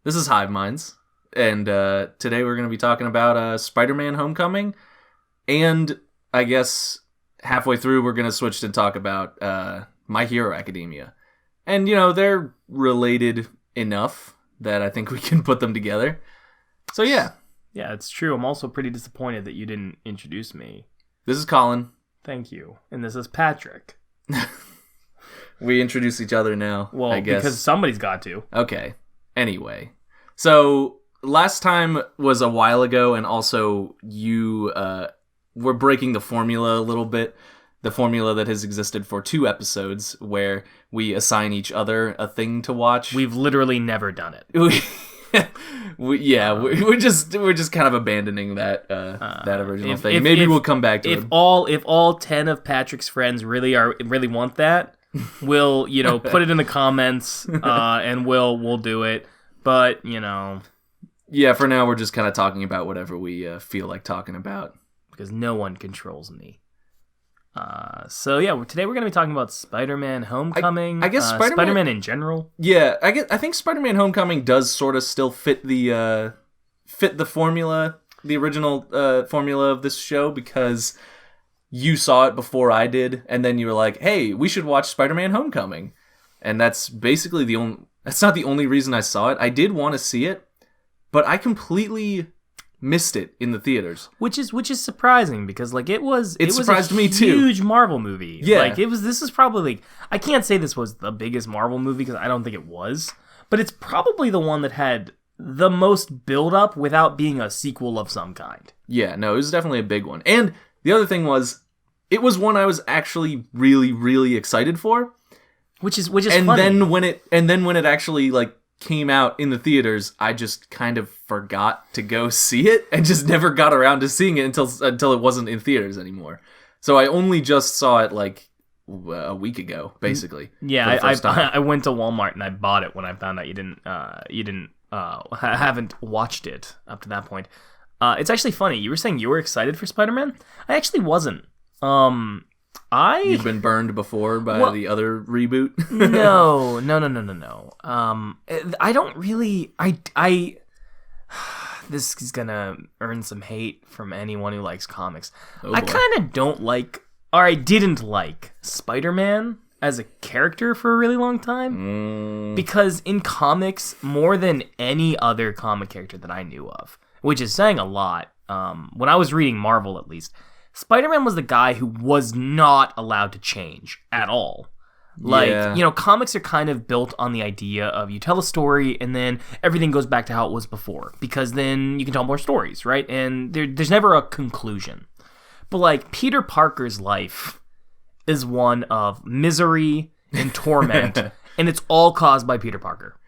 This is Hyve Minds, and today we're going to be talking about Spider-Man Homecoming, and I guess halfway through we're going to switch to talk about My Hero Academia. And, you know, they're related enough that I think we can put them together. So, yeah. Yeah, it's true. I'm also pretty disappointed that you didn't introduce me. This is Colin. Thank you. And this is Patrick. We introduce each other now, well, I guess. Because somebody's got to. Okay. Anyway. So, last time was a while ago, and also you were breaking the formula a little bit. The formula that has existed for 2 episodes, where we assign each other a thing to watch. We've literally never done it. We're just kind of abandoning that original thing. Maybe we'll come back to it. If all 10 of Patrick's friends really want that, we'll put it in the comments and we'll do it. But yeah, for now we're just kind of talking about whatever we feel like talking about because no one controls me. So yeah, today we're going to be talking about Spider-Man Homecoming. I guess Spider-Man in general. Yeah, I think Spider-Man Homecoming does sort of still fit the formula, the original formula of this show, because you saw it before I did, and then you were like, "Hey, we should watch Spider-Man Homecoming," and that's basically that's not the only reason I saw it. I did want to see it, but I completely missed it in the theaters, which is surprising because it surprised me too. Huge Marvel movie. Yeah, this is probably I can't say this was the biggest Marvel movie because I don't think it was, but it's probably the one that had the most build up without being a sequel of some kind. Yeah, no, it was definitely a big one. And the other thing was, it was one I was actually really, really excited for, which is and funny. then when it actually came out in the theaters, I just kind of forgot to go see it and just never got around to seeing it until it wasn't in theaters anymore. So I only just saw it a week ago, basically. Yeah, I went to Walmart and I bought it when I found out you haven't watched it up to that point. It's actually funny. You were saying you were excited for Spider-Man? I actually wasn't. You've been burned before by the other reboot? No. I don't really. This is gonna earn some hate from anyone who likes comics. I kind of don't like, or I didn't like, Spider-Man as a character for a really long time. Because in comics, more than any other comic character that I knew of, which is saying a lot, when I was reading Marvel at least, Spider-Man was the guy who was not allowed to change at all. Comics are kind of built on the idea of you tell a story and then everything goes back to how it was before, because then you can tell more stories, right? And there's never a conclusion. But Peter Parker's life is one of misery and torment, and it's all caused by Peter Parker.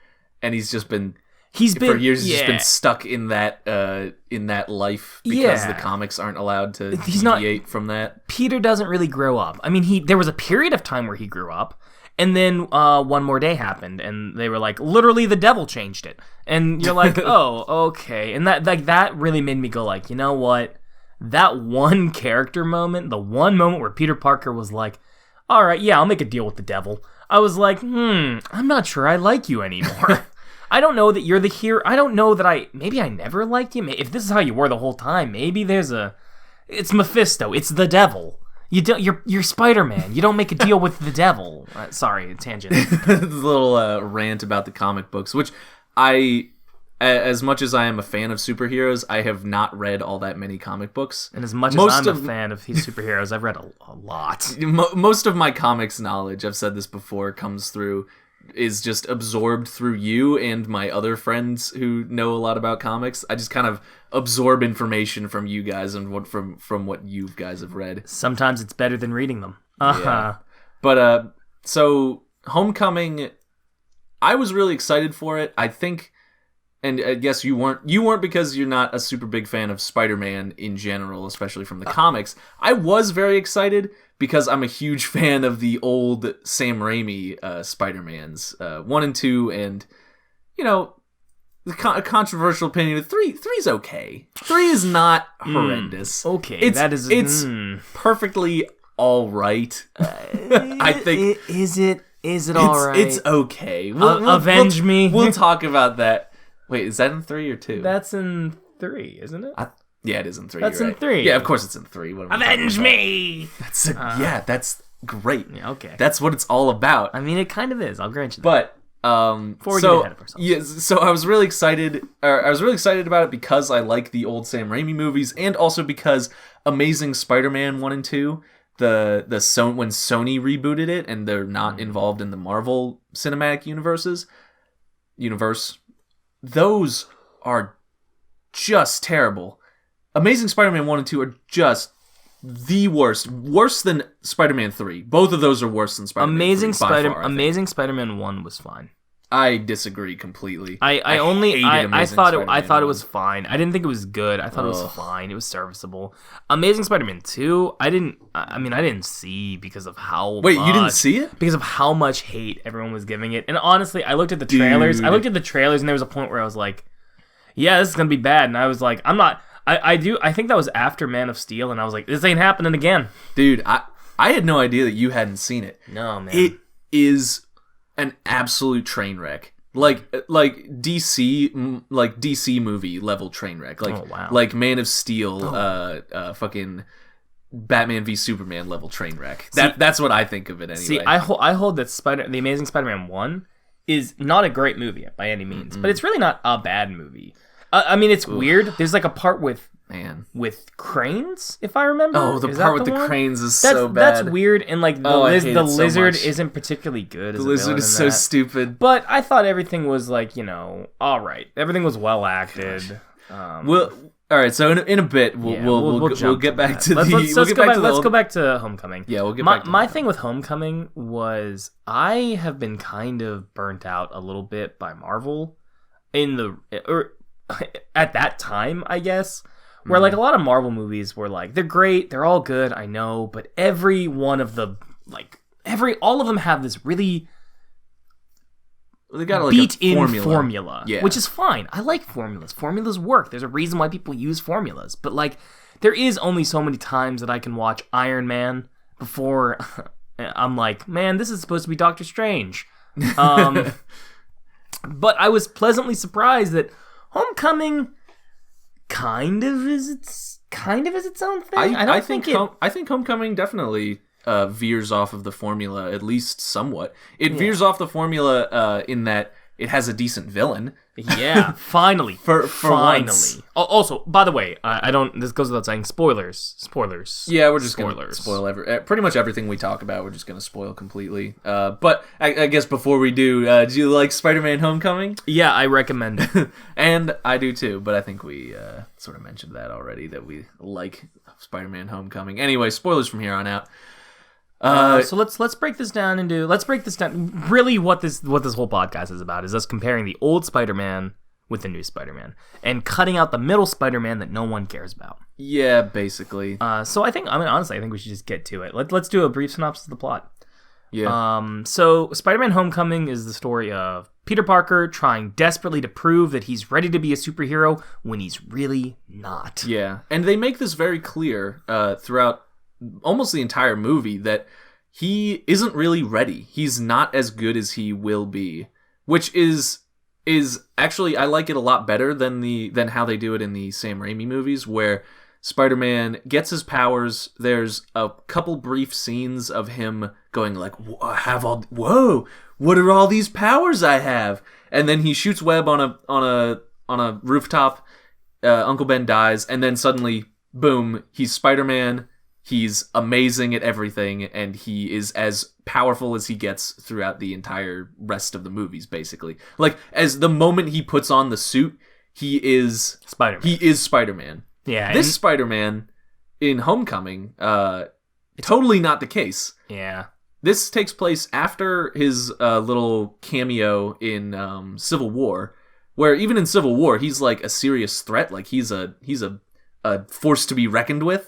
And he's been for years. He's just been stuck in that life because the comics aren't allowed to deviate from that. Peter doesn't really grow up. I mean, there was a period of time where he grew up, and then One More Day happened, and they were like, literally, the devil changed it, and you're like, oh, okay, and that really made me go you know what? That one character moment, the one moment where Peter Parker was like, all right, yeah, I'll make a deal with the devil. I was like, I'm not sure I like you anymore. I don't know that you're the hero. I don't know that maybe I never liked you. If this is how you were the whole time, maybe it's Mephisto. It's the devil. You're Spider-Man. You don't make a deal with the devil. Sorry, tangent. A little rant about the comic books, which as much as I am a fan of superheroes, I have not read all that many comic books. And as much as I'm a fan of superheroes, I've read a lot. Most of my comics knowledge, I've said this before, is just absorbed through you and my other friends who know a lot about comics. I just kind of absorb information from you guys and from what you guys have read. Sometimes it's better than reading them. Yeah. But so Homecoming, I was really excited for it. I think, and I guess you weren't because you're not a super big fan of Spider-Man in general, especially from the comics. I was very excited because I'm a huge fan of the old Sam Raimi Spider-Mans, 1 and 2, and, the controversial opinion, 3's okay. 3 is not horrendous. Okay, it's perfectly all right. I think. Is it all right? It's okay. Avenge me. We'll talk about that Wait, is that in 3 or 2? That's in 3, isn't it? Yeah, it is in 3. That's you're in right. 3. Yeah, of course it's in 3. What am I Avenge talking about? me! That's great. Yeah, okay. That's what it's all about. I mean, it kind of is. I'll grant you that. But Before we get ahead of ourselves. Yeah, so I was really excited. I was really excited about it because I like the old Sam Raimi movies, and also because Amazing Spider-Man 1 and 2, when Sony rebooted it and they're not involved in the Marvel Cinematic universe, those are just terrible. Amazing Spider-Man 1 and 2 are just the worse than Spider-Man 3. Both of those are worse than Spider-Man 3 by far, Amazing Spider-Man 1 was fine. I disagree completely. I thought it was fine. I didn't think it was good. I thought it was fine. It was serviceable. Amazing Spider-Man 2, I didn't see because of how Wait, you didn't see it? Because of how much hate everyone was giving it. And honestly, I looked at the trailers. Dude. I looked at the trailers and there was a point where I was like, yeah, this is going to be bad. And I was like, I'm not I think that was after Man of Steel and I was like, this ain't happening again. Dude, I had no idea that you hadn't seen it. No, man. It is an absolute train wreck, like DC movie level train wreck, like Man of Steel, fucking Batman v Superman level train wreck. That's what I think of it anyway. See, I hold that the Amazing Spider-Man 1 is not a great movie by any means, but it's really not a bad movie. I mean, it's weird. There's like a part with cranes, if I remember. Oh, the part with the cranes is so bad. That's weird, and like the lizard isn't particularly good. The lizard is so stupid. But I thought everything was like, all right. Everything was well acted. All right. So in a bit, we'll get back to let's go back to Homecoming. Yeah, we'll get back to my thing with Homecoming was I have been kind of burnt out a little bit by Marvel at that time, I guess. Where like a lot of Marvel movies were like, they're great, they're all good, I know, but every one of the all of them have this really they got like beat-in formula, yeah. Which is fine. I like formulas. Formulas work. There's a reason why people use formulas. But like, there is only so many times that I can watch Iron Man before I'm like, man, this is supposed to be Doctor Strange. But I was pleasantly surprised that Homecoming kind of is its own thing. I think Homecoming definitely veers off of the formula, at least somewhat. It veers off the formula in that it has a decent villain. Yeah, finally. for once. Oh, also, by the way, this goes without saying, spoilers. Yeah, we're just going to spoil pretty much everything we talk about. We're just going to spoil completely. But I guess before we do you like Spider-Man Homecoming? Yeah, I recommend it. And I do too, but I think we sort of mentioned that already, that we like Spider-Man Homecoming. Anyway, spoilers from here on out. So let's break this down. Really, what this whole podcast is about is us comparing the old Spider-Man with the new Spider-Man and cutting out the middle Spider-Man that no one cares about. Yeah, basically. So honestly, I think we should just get to it. Let's do a brief synopsis of the plot. Yeah. So Spider-Man Homecoming is the story of Peter Parker trying desperately to prove that he's ready to be a superhero when he's really not. Yeah, and they make this very clear throughout almost the entire movie that he isn't really ready. He's not as good as he will be, which is actually, I like it a lot better than how they do it in the Sam Raimi movies, where Spider-Man gets his powers. There's a couple brief scenes of him going like, whoa, what are all these powers I have? And then he shoots web on a rooftop. Uncle Ben dies, and then suddenly, boom, he's Spider-Man. He's amazing at everything, and he is as powerful as he gets throughout the entire rest of the movies, basically. Like, as the moment he puts on the suit, he is Spider-Man. He is Spider-Man. Yeah. This Spider-Man in Homecoming, totally not the case. Yeah. This takes place after his little cameo in Civil War, where even in Civil War, he's like a serious threat. Like, he's a force to be reckoned with.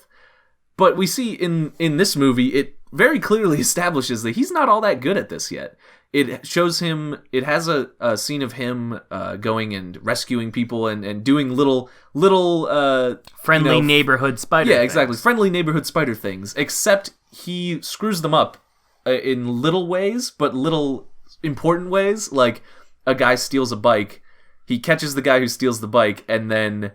But we see in this movie, it very clearly establishes that he's not all that good at this yet. It shows him, it has a scene of him going and rescuing people and doing little friendly neighborhood spider things. Exactly. Friendly neighborhood spider things. Except he screws them up in little ways, but little important ways. Like, a guy steals a bike, he catches the guy who steals the bike, and then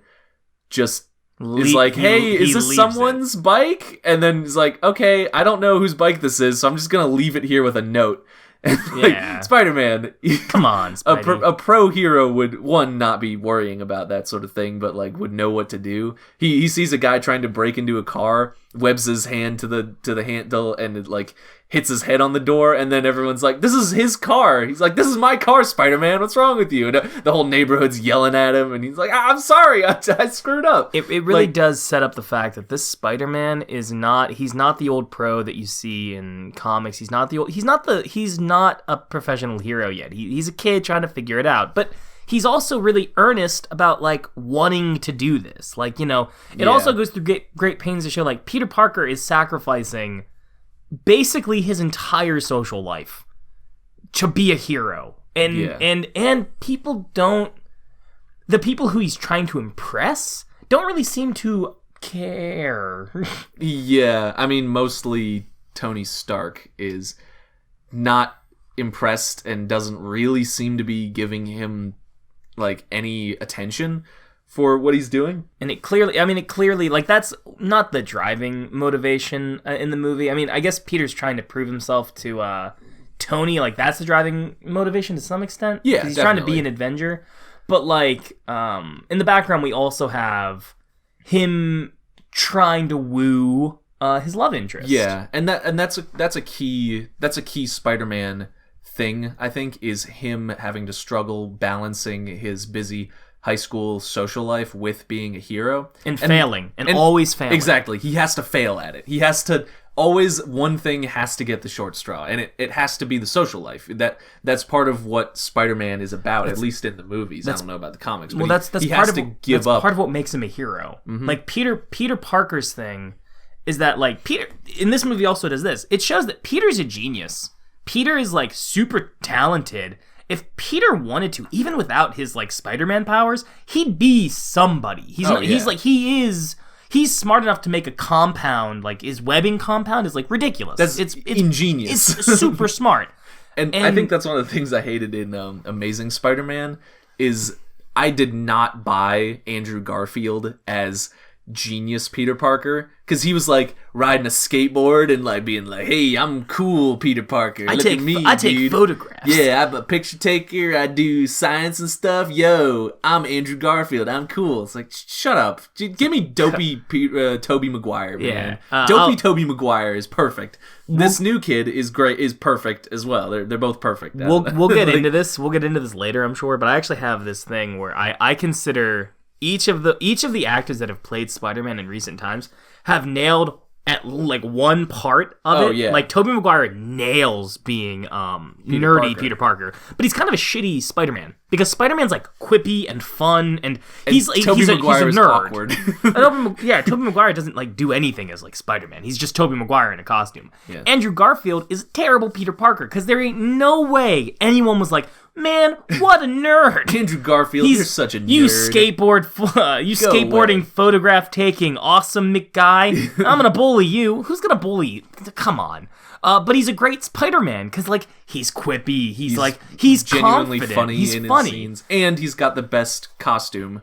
just is like, hey, is this someone's bike? And then he's like, okay, I don't know whose bike this is, so I'm just gonna leave it here with a note. And like, Spider-Man, come on, a pro hero would, one, not be worrying about that sort of thing, but like would know what to do. He sees a guy trying to break into a car, webs his hand to the handle, and it like hits his head on the door, and then everyone's like, this is his car. He's like, this is my car, Spider-Man, what's wrong with you? And the whole neighborhood's yelling at him, and he's like, I'm sorry, I screwed up. It really does set up the fact that this Spider-Man he's not the old pro that you see in comics. He's not a professional hero yet. He's a kid trying to figure it out, but he's also really earnest about like wanting to do this. Like, it also goes through great pains to show like Peter Parker is sacrificing basically his entire social life to be a hero, and people don't, the people who he's trying to impress don't really seem to care. Yeah, I mean, mostly Tony Stark is not impressed and doesn't really seem to be giving him like any attention for what he's doing. And it clearly, like, that's not the driving motivation in the movie. I mean, I guess Peter's trying to prove himself to Tony, like, that's the driving motivation to some extent. Yeah, he's trying to be an Avenger. But, like, in the background, we also have him trying to woo his love interest. Yeah, and that's a key Spider-Man thing, I think, is him having to struggle balancing his busy high school social life with being a hero. And failing. And always failing. Exactly. He has to fail at it. He has to always, one thing has to get the short straw, and it has to be the social life. That's part of what Spider-Man is about, at least in the movies. I don't know about the comics, but that's he has to give up. Part of what makes him a hero. Mm-hmm. Like Peter Parker's thing is that, like, Peter in this movie also does this. It shows that Peter's a genius. Peter is like super talented. If Peter wanted to, even without his like Spider-Man powers, he'd be somebody. He's smart enough to make a compound, like his webbing compound is like ridiculous. It's ingenious. It's super smart. And I think that's one of the things I hated in Amazing Spider-Man is I did not buy Andrew Garfield as genius Peter Parker, because he was like riding a skateboard and like being like, hey, I'm cool, Peter Parker. I take photographs. Yeah, I'm a picture taker. I do science and stuff. Yo, I'm Andrew Garfield. I'm cool. It's like, shut up. Give me dopey Tobey Maguire, man. Yeah. Dopey Tobey Maguire is perfect. This new kid is great. Is perfect as well. They're both perfect. We'll get into this. We'll get into this later, I'm sure. But I actually have this thing where I consider each of the actors that have played Spider-Man in recent times have nailed at like one part of it. Yeah. Like Tobey Maguire nails being nerdy Peter Parker, but he's kind of a shitty Spider-Man because Spider-Man's like quippy and fun, and he's a nerd. Awkward. Tobey Maguire doesn't like do anything as like Spider-Man. He's just Tobey Maguire in a costume. Yeah. Andrew Garfield is a terrible Peter Parker because there ain't no way anyone was like, man, what a nerd! Andrew Garfield, you're such a nerd. You skateboarding, photograph taking, awesome McGuy. I'm gonna bully you. Who's gonna bully you? Come on. But he's a great Spider-Man because like he's quippy. He's genuinely confident. Funny. He's funny. His scenes, and he's got the best costume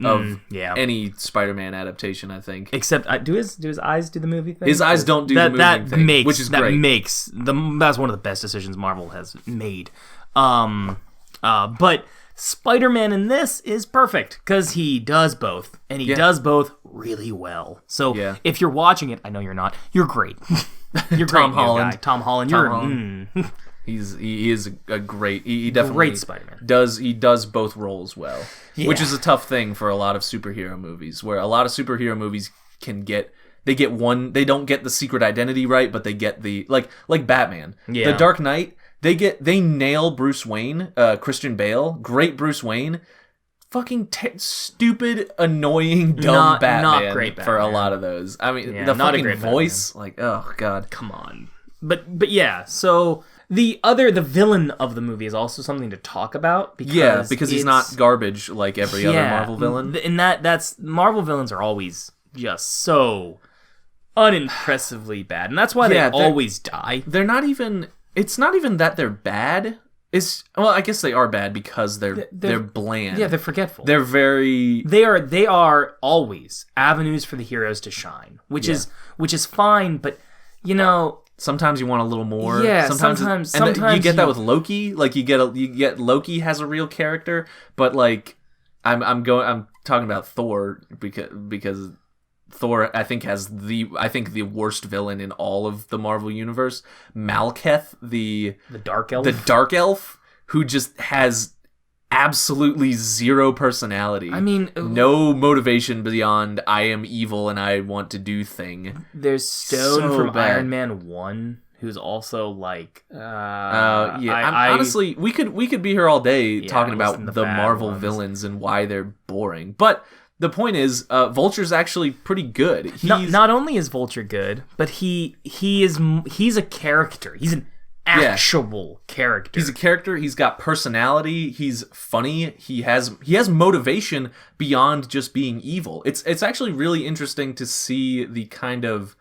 of any Spider-Man adaptation, I think. Except, do his eyes do the movie thing? His eyes don't do the moving thing, which is great. That's one of the best decisions Marvel has made. But Spider-Man in this is perfect because he does both, and he does both really well. So if you're watching it, I know you're not. You're great. You're Tom great, Holland. Tom Holland. He is a great. He definitely great Spider-Man. Does both roles well, which is a tough thing for a lot of superhero movies, where a lot of superhero movies they don't get the secret identity right, but they get the like Batman. Yeah. The Dark Knight. They nail Bruce Wayne, Christian Bale, great Bruce Wayne, fucking stupid, annoying, dumb Batman. Not great Batman for a lot of those. I mean, the fucking voice, Batman. Like, oh god, come on. But yeah, so the villain of the movie is also something to talk about because he's not garbage like every other Marvel villain. And that's Marvel villains are always just so unimpressively bad, and that's why they always die. They're not even. It's not even that they're bad. I guess they are bad because they're bland. Yeah, they're forgetful. They're very. They are always avenues for the heroes to shine, which is fine. But sometimes you want a little more. Yeah, sometimes you get that with Loki. Like you get Loki has a real character, but like I'm talking about Thor because Thor I think has the worst villain in all of the Marvel universe, Malekith, the dark elf. The dark elf who just has absolutely zero personality. I mean, no motivation beyond I am evil and I want to do thing. There's Stone from Iron Man 1 who's also like honestly we could be here all day talking about the Marvel villains and why they're boring. But the point is, Vulture's actually pretty good. Not only is Vulture good, but he's a character. He's an actual character. He's a character. He's got personality. He's funny. He has motivation beyond just being evil. It's actually really interesting to see the kind of.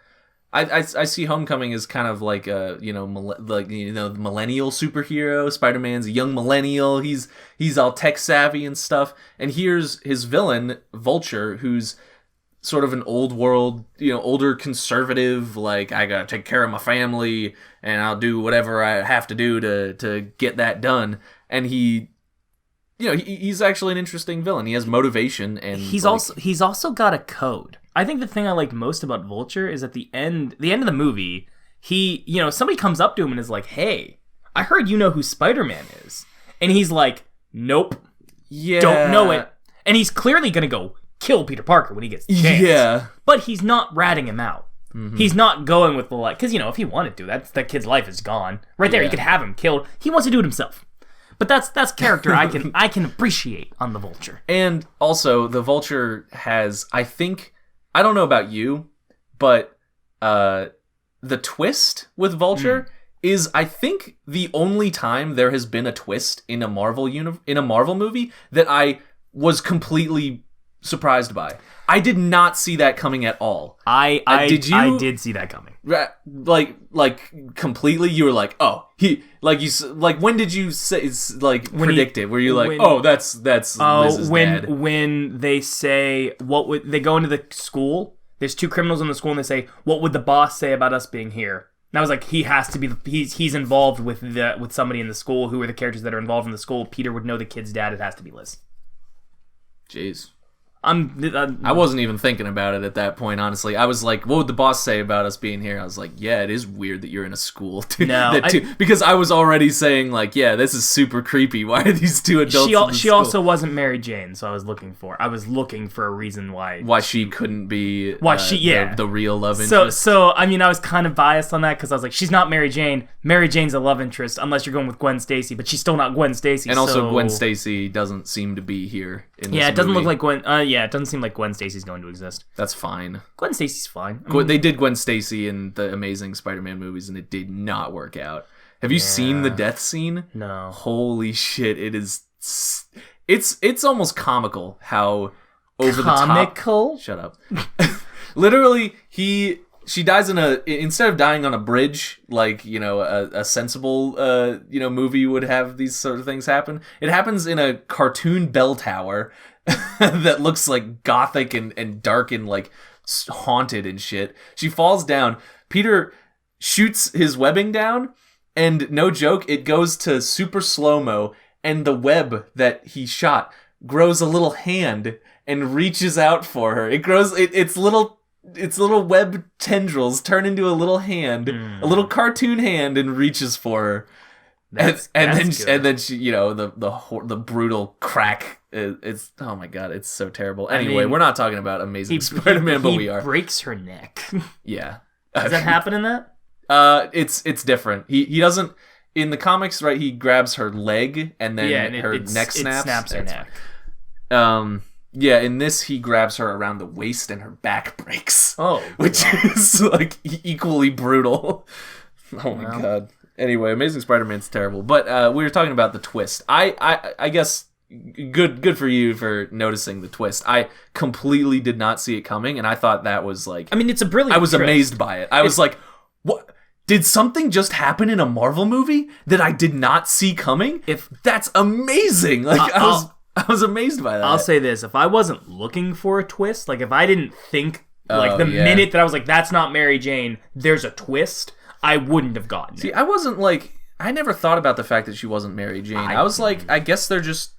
I see Homecoming as kind of like a millennial superhero. Spider-Man's a young millennial. He's all tech savvy and stuff. And here's his villain, Vulture, who's sort of an old world, older conservative. Like, I gotta take care of my family, and I'll do whatever I have to do to get that done. And he's actually an interesting villain. He has motivation, and he's also got a code. I think the thing I liked most about Vulture is at the end of the movie, somebody comes up to him and is like, "Hey, I heard you know who Spider-Man is," and he's like, "Nope, don't know it," and he's clearly gonna go kill Peter Parker when he gets the chance. Yeah, but he's not ratting him out. Mm-hmm. He's not going with the because if he wanted to, that kid's life is gone right there. He could have him killed. He wants to do it himself. But that's character I can appreciate on the Vulture. And also the Vulture has, I don't know about you, but the twist with Vulture is, I think, the only time there has been a twist in a Marvel movie that I was completely surprised by. I did not see that coming at all. Did you? I did see that coming. Like completely. You were like, oh, when did you say predict it? Were you like, oh, that's Liz's dad? When they say they go into the school. There's two criminals in the school, and they say, "What would the boss say about us being here?" And I was like, he has to be. He's involved with somebody in the school. Who are the characters that are involved in the school? Peter would know the kid's dad. It has to be Liz. Jeez. I wasn't even thinking about it at that point, honestly. I was like, what would the boss say about us being here? I was like, yeah, it is weird that you're in a school. Because I was already saying, like, yeah, this is super creepy. Why are these two adults in She school? also wasn't Mary Jane, so I was looking for a reason why she couldn't be the real love interest. So I mean, I was kind of biased on that because I was like, she's not Mary Jane. Mary Jane's a love interest, unless you're going with Gwen Stacy, but she's still not Gwen Stacy. And also, Gwen Stacy doesn't seem to be here in this it doesn't movie. look like Gwen. It doesn't seem like Gwen Stacy's going to exist. That's fine. Gwen Stacy's fine. They did Gwen Stacy in the Amazing Spider-Man movies, and it did not work out. Have you seen the death scene? No. Holy shit! It is. It's almost comical how over comical? the top. Shut up. Literally, she dies instead of dying on a bridge like a sensible movie would have these sort of things happen. It happens in a cartoon bell tower that looks like gothic and dark and like haunted and shit. She falls down. Peter shoots his webbing down, and no joke, it goes to super slow-mo, and the web that he shot grows a little hand and reaches out for her. It grows its little web tendrils turn into a little hand, a little cartoon hand, and reaches for her. And then she, the brutal crack. It's oh my god, it's so terrible. Anyway, we're not talking about Amazing Spider-Man, but we are. He breaks her neck. Yeah, does that happen in that? It's different. He doesn't in the comics, right? He grabs her leg and then her neck snaps. It snaps her neck. Yeah, in this he grabs her around the waist and her back breaks. Oh, which is like equally brutal. Oh my god. Anyway, Amazing Spider-Man's terrible, but we were talking about the twist. I guess good for you for noticing the twist. I completely did not see it coming, and I thought that was like. I mean, it's a brilliant. I was amazed by it. I was like, what? did something just happen in a Marvel movie that I did not see coming? That's amazing. Like I was amazed by that. I'll say this: if I wasn't looking for a twist, like if I didn't think like minute that I was like, "That's not Mary Jane," there's a twist, I wouldn't have gotten it. See, I wasn't like, I never thought about the fact that she wasn't Mary Jane. I was like, I guess they're just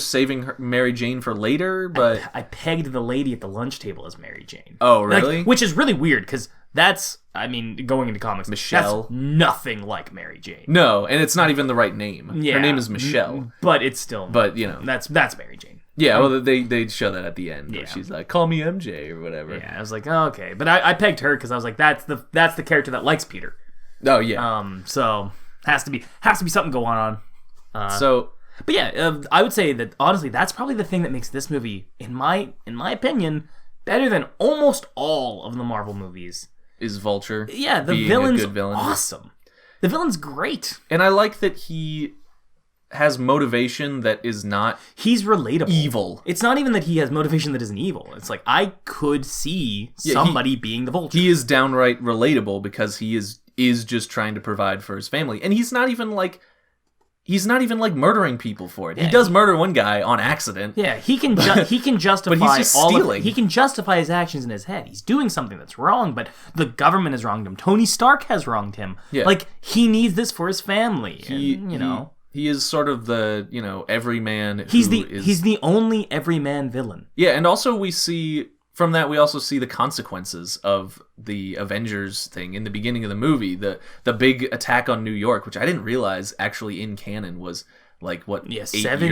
saving Mary Jane for later. But I pegged the lady at the lunch table as Mary Jane. Oh, really? Like, which is really weird because that's, I mean, going into comics, Michelle. That's nothing like Mary Jane. No, and it's not even the right name. Yeah. Her name is Michelle. But it's still. But you know, that's Mary Jane. Yeah, well, they show that at the end. Where she's like, "Call me MJ" or whatever. Yeah, I was like, oh, okay, but I pegged her because I was like, that's the character that likes Peter. Oh yeah. So has to be something going on. But yeah, I would say that honestly, that's probably the thing that makes this movie, in my opinion, better than almost all of the Marvel movies. Is Vulture? Yeah, the villain's awesome. The villain's great, and I like that he has motivation that is not. He's relatable. Evil. It's not even that he has motivation that isn't evil. It's like I could see somebody being the Vulture. He is downright relatable because he is just trying to provide for his family, and he's not even like murdering people for it. Yeah, he does murder one guy on accident. Yeah, he can justify but he's just stealing. He can justify his actions in his head. He's doing something that's wrong, but the government has wronged him. Tony Stark has wronged him. Yeah. Like he needs this for his family. He is sort of the, everyman. He's the only everyman villain. Yeah, and also we see from that, we also see the consequences of the Avengers thing in the beginning of the movie. The big attack on New York, which I didn't realize actually in canon was like, what, 7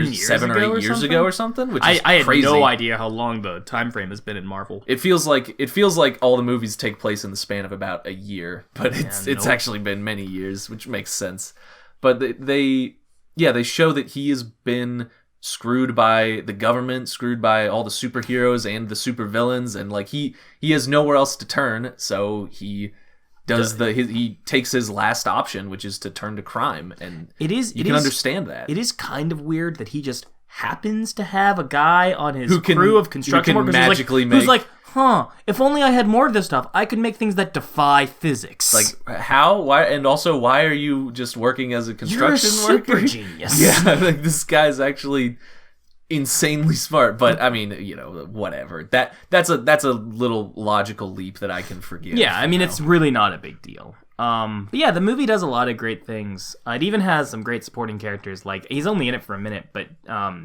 or 8 years ago or something? Which is I had crazy. no idea how long the time frame has been in Marvel. It feels like all the movies take place in the span of about a year, but it's actually been many years, which makes sense. But they show that he has been screwed by the government, screwed by all the superheroes and the supervillains, and like he has nowhere else to turn, so he he takes his last option, which is to turn to crime, and you can understand that. It is kind of weird that he just happens to have a guy on his crew of construction workers who's like, if only I had more of this stuff, I could make things that defy physics. Like, how? Why? And also, why are you just working as a construction worker? You're a super genius. Yeah, like, this guy's actually insanely smart. But, I mean, whatever. That's a little logical leap that I can forgive. Yeah, I mean, it's really not a big deal. But yeah, the movie does a lot of great things. It even has some great supporting characters. Like, he's only in it for a minute, but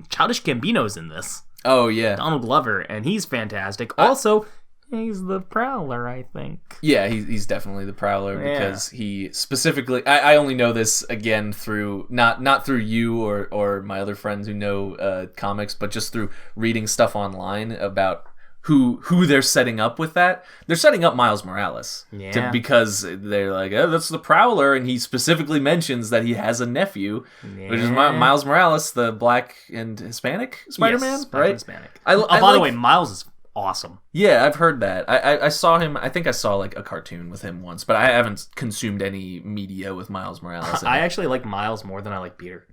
Childish Gambino's in this. Oh, yeah. Donald Glover, and he's fantastic. Also, he's the Prowler, I think. Yeah, he's definitely the Prowler because he specifically... I only know this, again, through... Not through you or my other friends who know comics, but just through reading stuff online about who they're setting up with that. They're setting up Miles Morales. Yeah. Because they're like, oh, that's the Prowler, and he specifically mentions that he has a nephew, which is Miles Morales, the black and Hispanic Spider-Man, yes, right? Hispanic. By the way, Miles is awesome. Yeah, I've heard that. I saw him, I think I saw like a cartoon with him once, but I haven't consumed any media with Miles Morales. I actually like Miles more than I like Peter.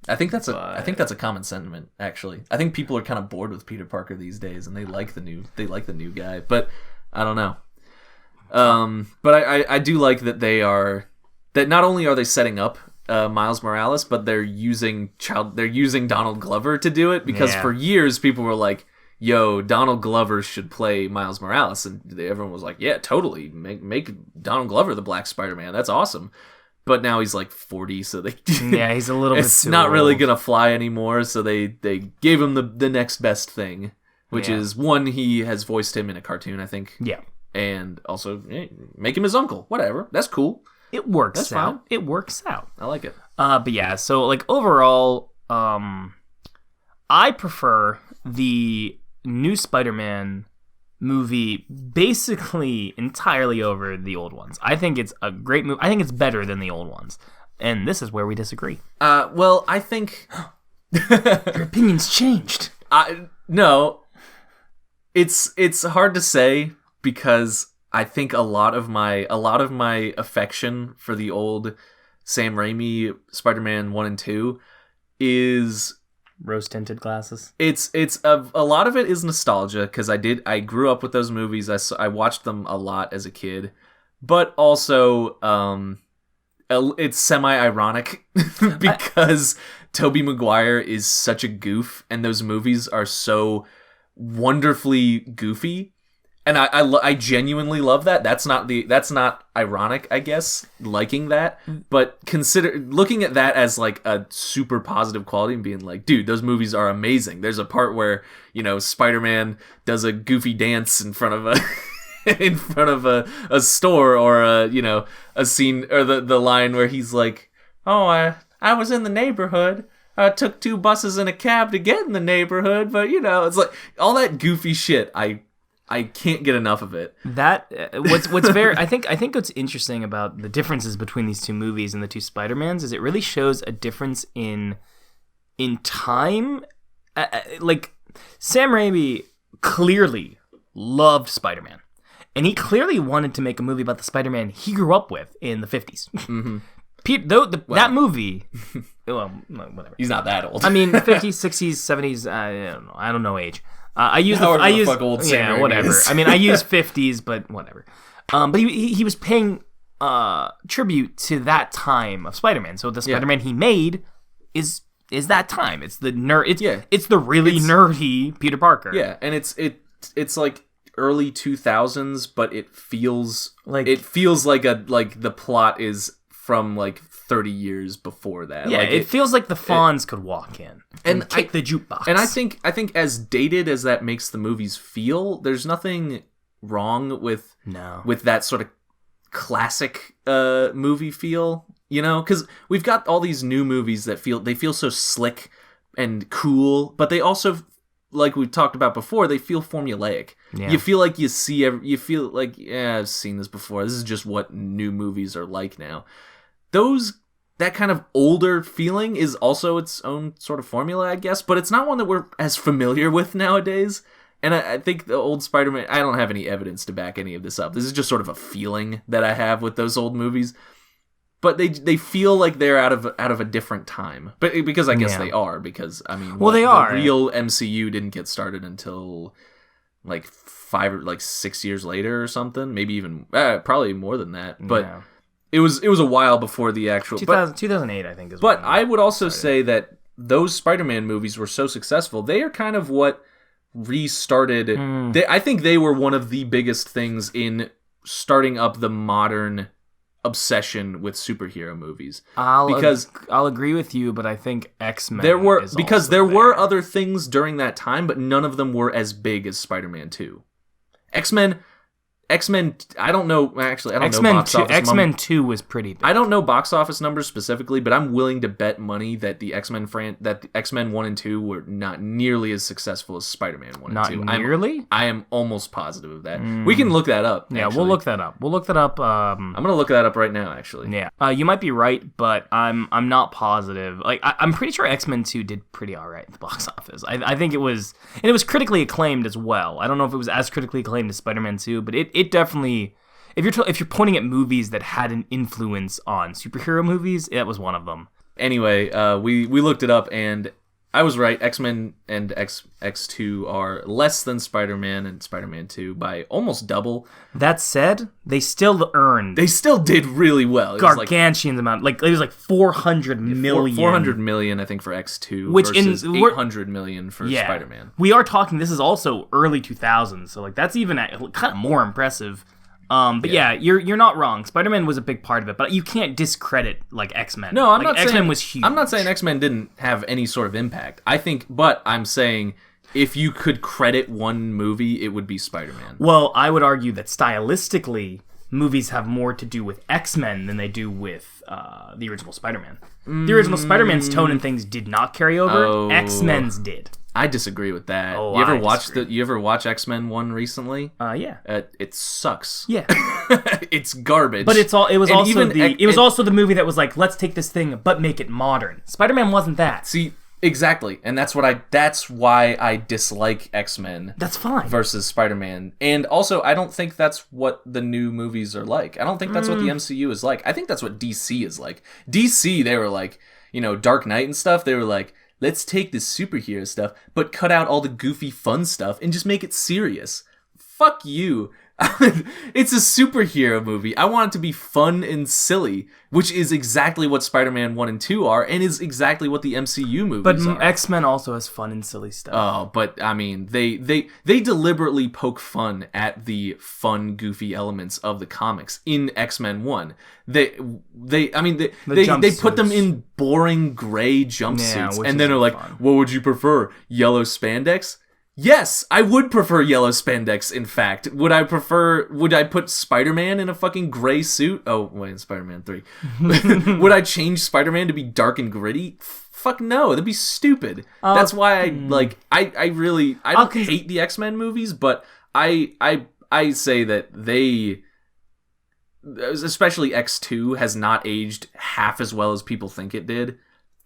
I think that's a common sentiment, actually. I think people are kind of bored with Peter Parker these days, and they like the new guy. But I don't know. But I do like that that not only are they setting up Miles Morales, but they're using Donald Glover to do it, because for years people were like, "Yo, Donald Glover should play Miles Morales," and everyone was like, "Yeah, totally, make Donald Glover the Black Spider-Man. That's awesome." But now he's like 40, so he's a little bit it's not really gonna fly anymore. So they gave him the next best thing, which is one, he has voiced him in a cartoon, I think. Yeah, and also make him his uncle. Whatever, that's cool. It works out. Fine. It works out. I like it. But yeah, so like overall, I prefer the new Spider-Man movie basically entirely over the old ones. I think it's a great movie. I think it's better than the old ones. And this is where we disagree. Well, I think your opinion's changed. No. It's hard to say, because I think a lot of my affection for the old Sam Raimi Spider-Man 1 and 2 is rose-tinted glasses. It's a lot of it is nostalgia, because I grew up with those movies. I watched them a lot as a kid, but also it's semi-ironic because Tobey Maguire is such a goof, and those movies are so wonderfully goofy, and I genuinely love that. That's not ironic, I guess, liking that, but consider looking at that as like a super positive quality and being like, dude, those movies are amazing. There's a part where, you know, Spider-Man does a goofy dance in front of a store, or a scene, or the line where he's like, oh, I was in the neighborhood. I took 2 buses and a cab to get in the neighborhood, but it's like all that goofy shit. I can't get enough of it. That what's very I think what's interesting about the differences between these two movies and the two Spider-Mans is it really shows a difference in time. Like Sam Raimi clearly loved Spider-Man, and he clearly wanted to make a movie about the Spider-Man he grew up with in the 50s. Mm-hmm. That movie, well, whatever. He's not that old. I mean, 50s, 60s, 70s. I don't know age. I use old Sam yeah, Raimi whatever. is. I mean, I use 50s, but whatever. But he was paying tribute to that time of Spider-Man. So the Spider-Man he made is that time. It's the nerd. It's the really nerdy Peter Parker. Yeah, and it's like early 2000s, but it feels like the plot is from like 30 years before that. Yeah, like it feels like the Fonz could walk in and kick the jukebox. And I think as dated as that makes the movies feel, there's nothing wrong with that sort of classic movie feel, because we've got all these new movies that feel so slick and cool, but they also, like we've talked about before, they feel formulaic. Yeah. You feel like you feel like, yeah, I've seen this before. This is just what new movies are like now. That kind of older feeling is also its own sort of formula, I guess, but it's not one that we're as familiar with nowadays. And I think the old Spider-Man, I don't have any evidence to back any of this up. This is just sort of a feeling that I have with those old movies. But they feel like they're out of a different time. But because I guess they are, because I mean, they are. The real MCU didn't get started until like 5 or 6 years later or something, maybe even probably more than that. But it was a while before the actual 2008, I think is. But I would also say that those Spider-Man movies were so successful. They are kind of what restarted. I think they were one of the biggest things in starting up the modern obsession with superhero movies. I'll agree with you, but I think X-Men there were other things during that time, but none of them were as big as Spider-Man 2. X-Men, I don't know. Actually, I don't know box office. X-Men 2 was pretty big. I don't know box office numbers specifically, but I'm willing to bet money that the X-Men 1 and 2 were not nearly as successful as Spider-Man 1 and 2. Not nearly? I am almost positive of that. We can look that up. Yeah, actually. we'll look that up. I'm going to look that up right now, actually. Yeah. You might be right, but I'm not positive. Like I'm pretty sure X-Men 2 did pretty all right at the box office. I think it was critically acclaimed as well. I don't know if it was as critically acclaimed as Spider-Man 2, but it definitely, if you're pointing at movies that had an influence on superhero movies, it was one of them. Anyway, we looked it up, and I was right. X-Men and X2 are less than Spider-Man and Spider-Man 2 by almost double. That said, they still did really well. Gargantuan amount. Like it was like 400 million. 400 million, I think, for X2, which versus 800 million for Spider-Man. We are talking. This is also early 2000s, so like that's even kind of more impressive. But you're not wrong. Spider-Man was a big part of it, but you can't discredit like X-Men. No, I'm not saying X-Men was huge. I'm not saying X-Men didn't have any sort of impact. But I'm saying if you could credit one movie, it would be Spider-Man. Well, I would argue that stylistically, movies have more to do with X-Men than they do with the original Spider-Man. The original Spider-Man's tone and things did not carry over. X-Men's did. I disagree with that. Oh, You ever watch X-Men 1 recently? Yeah. It sucks. Yeah. It's garbage. But it was also the movie that was like, let's take this thing but make it modern. Spider-Man wasn't that. See, exactly. And that's why I dislike X-Men. That's fine. Versus Spider-Man. And also, I don't think that's what the new movies are like. I don't think that's what the MCU is like. I think that's what DC is like. DC, they were like, Dark Knight and stuff, they were like, let's take this superhero stuff, but cut out all the goofy fun stuff and just make it serious. Fuck you. It's a superhero movie. I want it to be fun and silly, which is exactly what Spider-Man 1 and 2 are, and is exactly what the MCU movies are. But X-Men also has fun and silly stuff. Oh, but I mean, they deliberately poke fun at the fun, goofy elements of the comics in X-Men 1. They put them in boring gray jumpsuits, and then are like, "What would you prefer? Yellow spandex?" Yes, I would prefer yellow spandex, in fact. Would I put Spider-Man in a fucking gray suit? Oh, wait, Spider-Man 3. Would I change Spider-Man to be dark and gritty? Fuck no, that'd be stupid. That's why I don't hate the X-Men movies, but I say that they, especially X2, has not aged half as well as people think it did.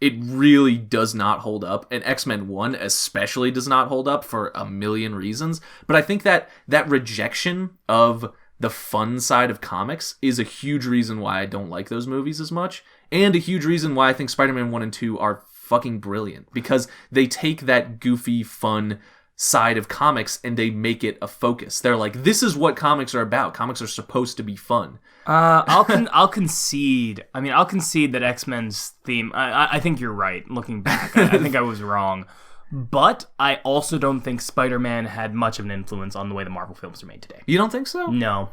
It really does not hold up, and X-Men 1 especially does not hold up for a million reasons. But I think that rejection of the fun side of comics is a huge reason why I don't like those movies as much, and a huge reason why I think Spider-Man 1 and 2 are fucking brilliant, because they take that goofy, fun side of comics and they make it a focus. They're like, this is what comics are about. Comics are supposed to be fun. I'll concede. I mean, I'll concede that X-Men's theme. I think you're right. Looking back, I think I was wrong, but I also don't think Spider-Man had much of an influence on the way the Marvel films are made today. You don't think so? No.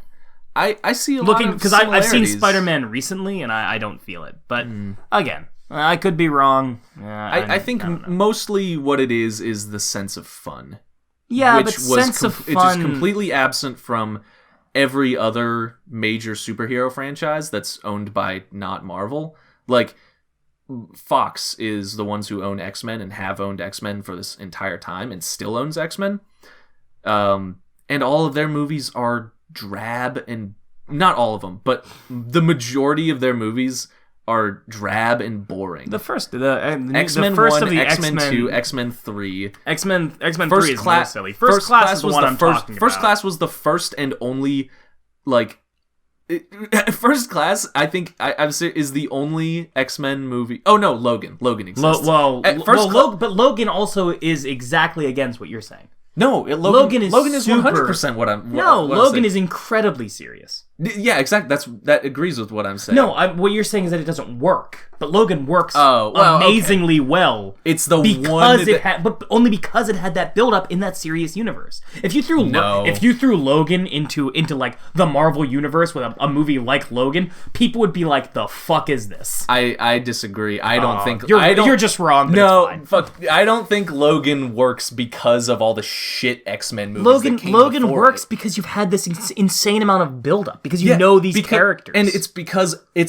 I see a lot of because I've seen Spider-Man recently and I don't feel it. But again, I could be wrong. I think mostly what it is the sense of fun. Yeah, but sense of fun. It's just completely absent from every other major superhero franchise that's owned by not Marvel. Like, Fox is the ones who own X-Men and have owned X-Men for this entire time and still owns X-Men. And all of their movies are drab, and not all of them, but the majority of their movies are drab and boring. X-Men the first 1, of the X-Men 2, X-Men 3. X-Men 3 is more silly. First Class is the one I'm talking about. First Class was the first and only, like... First Class, I think, is the only X-Men movie... Oh, no, Logan. Logan exists. But Logan also is exactly against what you're saying. No, Logan is 100% what I'm... Logan is incredibly serious. Yeah, exactly. That agrees with what I'm saying. No, what you're saying is that it doesn't work. But Logan works amazingly well. It's the one but only because it had that build up in that serious universe. If you threw Logan into like the Marvel universe with a movie like Logan, people would be like, "The fuck is this?" I disagree. I don't think you're just wrong. But fuck. I don't think Logan works because of all the shit X-Men movies. Logan works because you've had this insane amount of build up. Because you know these characters. And it's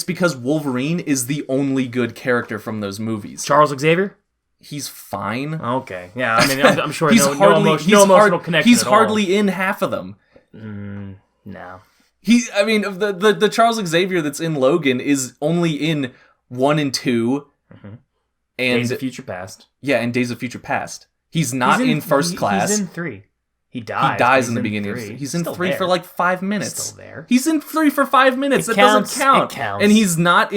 because Wolverine is the only good character from those movies. Charles Xavier? He's fine. Okay. Yeah, I mean, I'm sure no emotional connection He's hardly in half of them. No. The Charles Xavier that's in Logan is only in 1 and 2. Mm-hmm. And Days of Future Past. Yeah, and Days of Future Past. He's not in First Class. He's in 3. He dies in the beginning. He's in 3 for like 5 minutes. Still there. He's in 3 for 5 minutes. That doesn't count. It counts. And he's not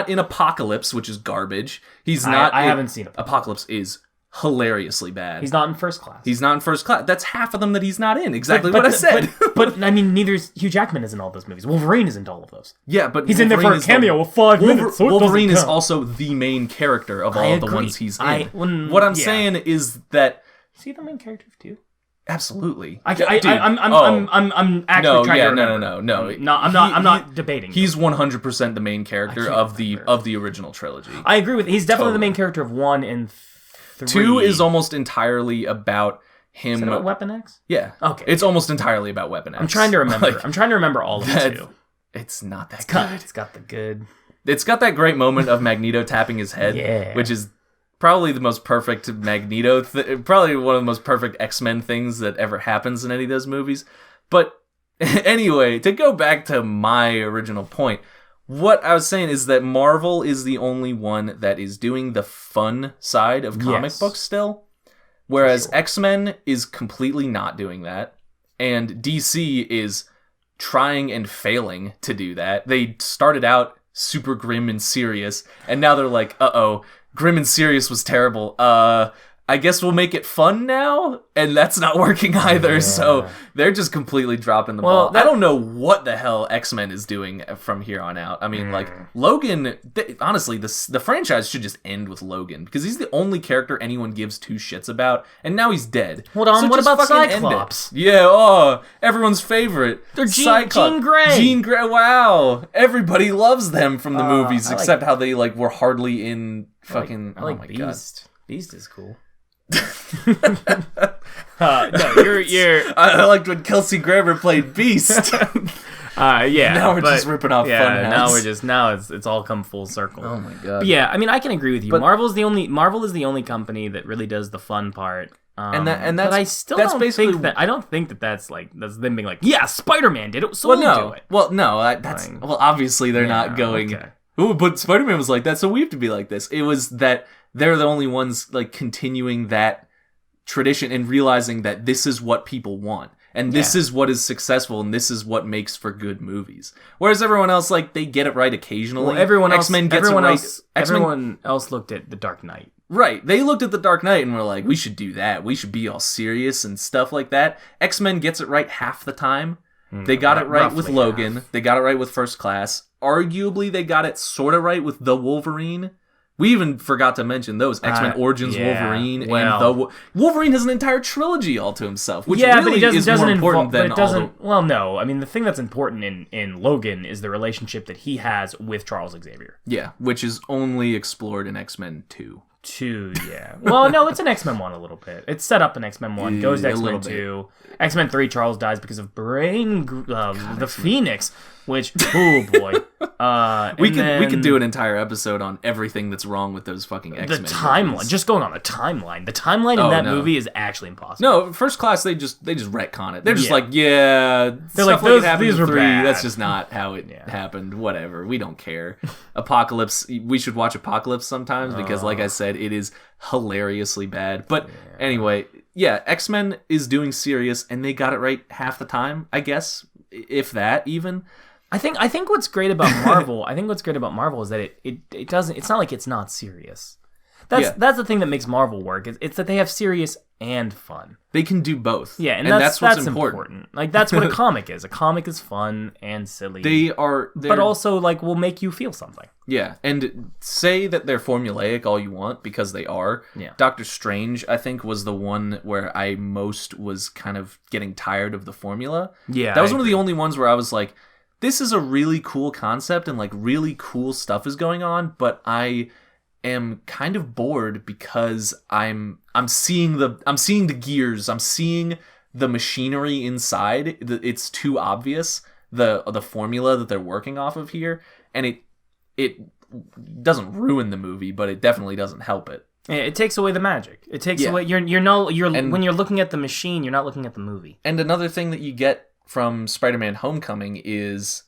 in Apocalypse, which is garbage. I haven't seen it. Apocalypse is hilariously bad. He's not in First Class. He's not in First Class. That's half of them that he's not in. Exactly what I said. But I mean, Hugh Jackman is in all those movies. Wolverine is in all of those. Yeah, but he's in there for a cameo of 5 minutes. So Wolverine is also the main character of all the ones he's in. What I'm saying is that... Is he the main character too? Absolutely. I'm actually trying to remember. No. I'm not debating. He's 100% the main character of the original trilogy. I agree with. He's definitely the main character of 1 and 3. 2 is almost entirely about him. Is it about Weapon X? Yeah. Okay. It's almost entirely about Weapon X. I'm trying to remember. I'm trying to remember all of it too. It's not that good. It's got the good. It's got that great moment of Magneto tapping his head, which is probably the most perfect Magneto, probably one of the most perfect X-Men things that ever happens in any of those movies. But anyway, to go back to my original point, what I was saying is that Marvel is the only one that is doing the fun side of comic books still, whereas X-Men is completely not doing that, and DC is trying and failing to do that. They started out super grim and serious, and now they're like, uh-oh, Grim and Serious was terrible. I guess we'll make it fun now, and that's not working either. Yeah. So they're just completely dropping the ball. I don't know what the hell X-Men is doing from here on out. I mean, like Logan. Honestly, the franchise should just end with Logan because he's the only character anyone gives two shits about, and now he's dead. Hold on, so what about Cyclops? Yeah, everyone's favorite. They're Jean Grey. Jean Grey. Wow, everybody loves them from the movies, except how they were hardly in fucking. I like Beast. God. Beast is cool. No, you're. I liked when Kelsey Grammer played Beast. Yeah. Now we're just ripping off Funhouse. Now it's all come full circle. Oh my god. But yeah, I mean, I can agree with you. But Marvel is the only company that really does the fun part. And that's, but I still don't think that. I don't think that's them being like, yeah, Spider-Man did it, so we'll do it. Well, no, obviously they're not going. Okay. Ooh, but Spider-Man was like that, so we have to be like this. It was that they're the only ones continuing that tradition and realizing that this is what people want. And this is what is successful, and this is what makes for good movies. Whereas everyone else, they get it right occasionally. Well, everyone else looked at The Dark Knight. Right. They looked at The Dark Knight and were like, we should do that. We should be all serious and stuff like that. X-Men gets it right half the time. They got it right with Logan. Half. They got it right with First Class. Arguably, they got it sort of right with The Wolverine. We even forgot to mention those X-Men Origins Wolverine and the Wolverine has an entire trilogy all to himself, which really is more important than all the... Well, no. I mean, the thing that's important in Logan is the relationship that he has with Charles Xavier. Yeah, which is only explored in X-Men 2. 2, yeah. Well, no, it's an X-Men 1 a little bit. It's set up in X-Men 1, goes to X-Men 2. X-Men 3, Charles dies because of the Phoenix, which, oh boy. We could do an entire episode on everything that's wrong with those fucking X-Men. The timeline, movies. Just going on the timeline. The timeline in that movie is actually impossible. No, First Class, they just retcon it. They're just they're like, these were 3, bad. That's just not how it happened. Whatever, we don't care. Apocalypse, we should watch Apocalypse sometimes because, like I said, it is hilariously bad. But anyway, X-Men is doing serious, and they got it right half the time, I guess, if that even. I think what's great about Marvel, is that it doesn't. It's not like it's not serious. That's the thing that makes Marvel work. It's that they have serious and fun. They can do both. Yeah, and that's what's important. Like that's what a comic is. A comic is fun and silly. But also will make you feel something. Yeah, and say that they're formulaic all you want because they are. Yeah. Doctor Strange, I think, was the one where I most was kind of getting tired of the formula. Yeah, that was one of the only ones where I was like, this is a really cool concept and really cool stuff is going on, but I am kind of bored because I'm seeing the gears, I'm seeing the machinery inside. It's too obvious the formula that they're working off of here, and it doesn't ruin the movie, but it definitely doesn't help it. It takes away the magic. It takes away when you're looking at the machine, you're not looking at the movie. And another thing that you get from Spider-Man Homecoming is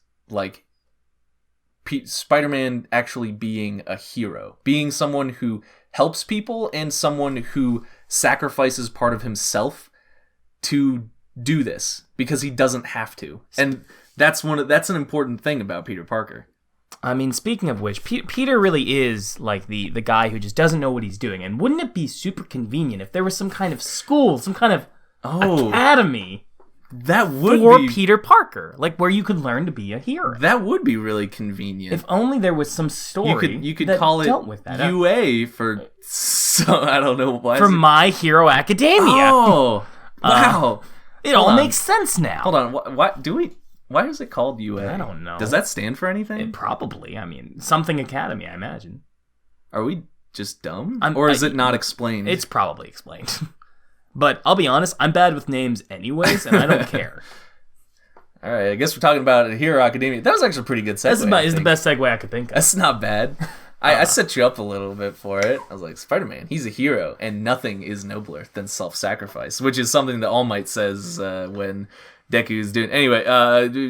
Spider-Man actually being a hero, being someone who helps people and someone who sacrifices part of himself to do this because he doesn't have to. And that's an important thing about Peter Parker. I mean, speaking of which, Peter really is the guy who just doesn't know what he's doing. And wouldn't it be super convenient if there was some kind of school, some kind of academy that would for be Peter Parker, where you could learn to be a hero? That would be really convenient. If only there was some story you could call it dealt with that. UA for I don't know why. For My Hero Academia. Oh, wow! It all makes sense now. Hold on, why is it called UA? I don't know. Does that stand for anything? Probably. I mean, something Academy, I imagine. Are we just dumb, or is it not explained? It's probably explained. But I'll be honest, I'm bad with names anyways, and I don't care. All right, I guess we're talking about Hero Academia. That was actually a pretty good segue. This is the best segue I could think of. That's not bad. I set you up a little bit for it. I was like, Spider-Man, he's a hero, and nothing is nobler than self-sacrifice, which is something that All Might says when Deku's doing... Anyway,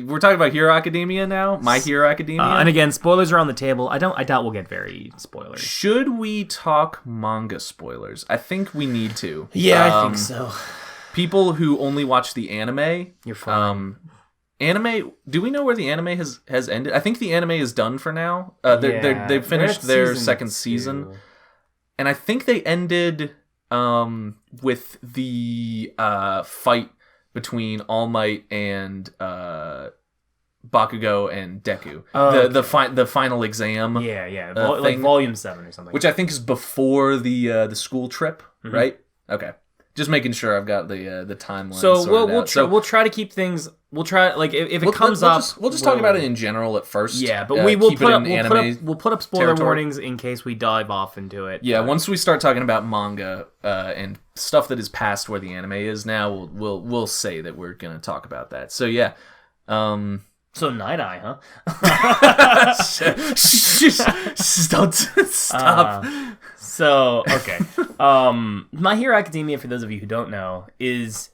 we're talking about Hero Academia now? My Hero Academia? And again, spoilers are on the table. I doubt we'll get very spoilery. Should we talk manga spoilers? I think we need to. Yeah, I think so. People who only watch the anime... You're fine. Anime... Do we know where the anime has ended? I think the anime is done for now. They've finished their second season. And I think they ended... with the fight between All Might and Bakugo and Deku. The final exam. Yeah. Like Volume 7 or something. Which I think is before the school trip, right? Okay. Just making sure I've got the timeline. So we'll try to keep things. We'll try if it comes up. We'll just talk about it in general at first. Yeah, but we'll put up spoiler warnings in case we dive off into it. Yeah, once we start talking about manga and stuff that is past where the anime is now, we'll say that we're gonna talk about that. So yeah. So Night Eye, huh? Don't stop. So okay, My Hero Academia, for those of you who don't know, is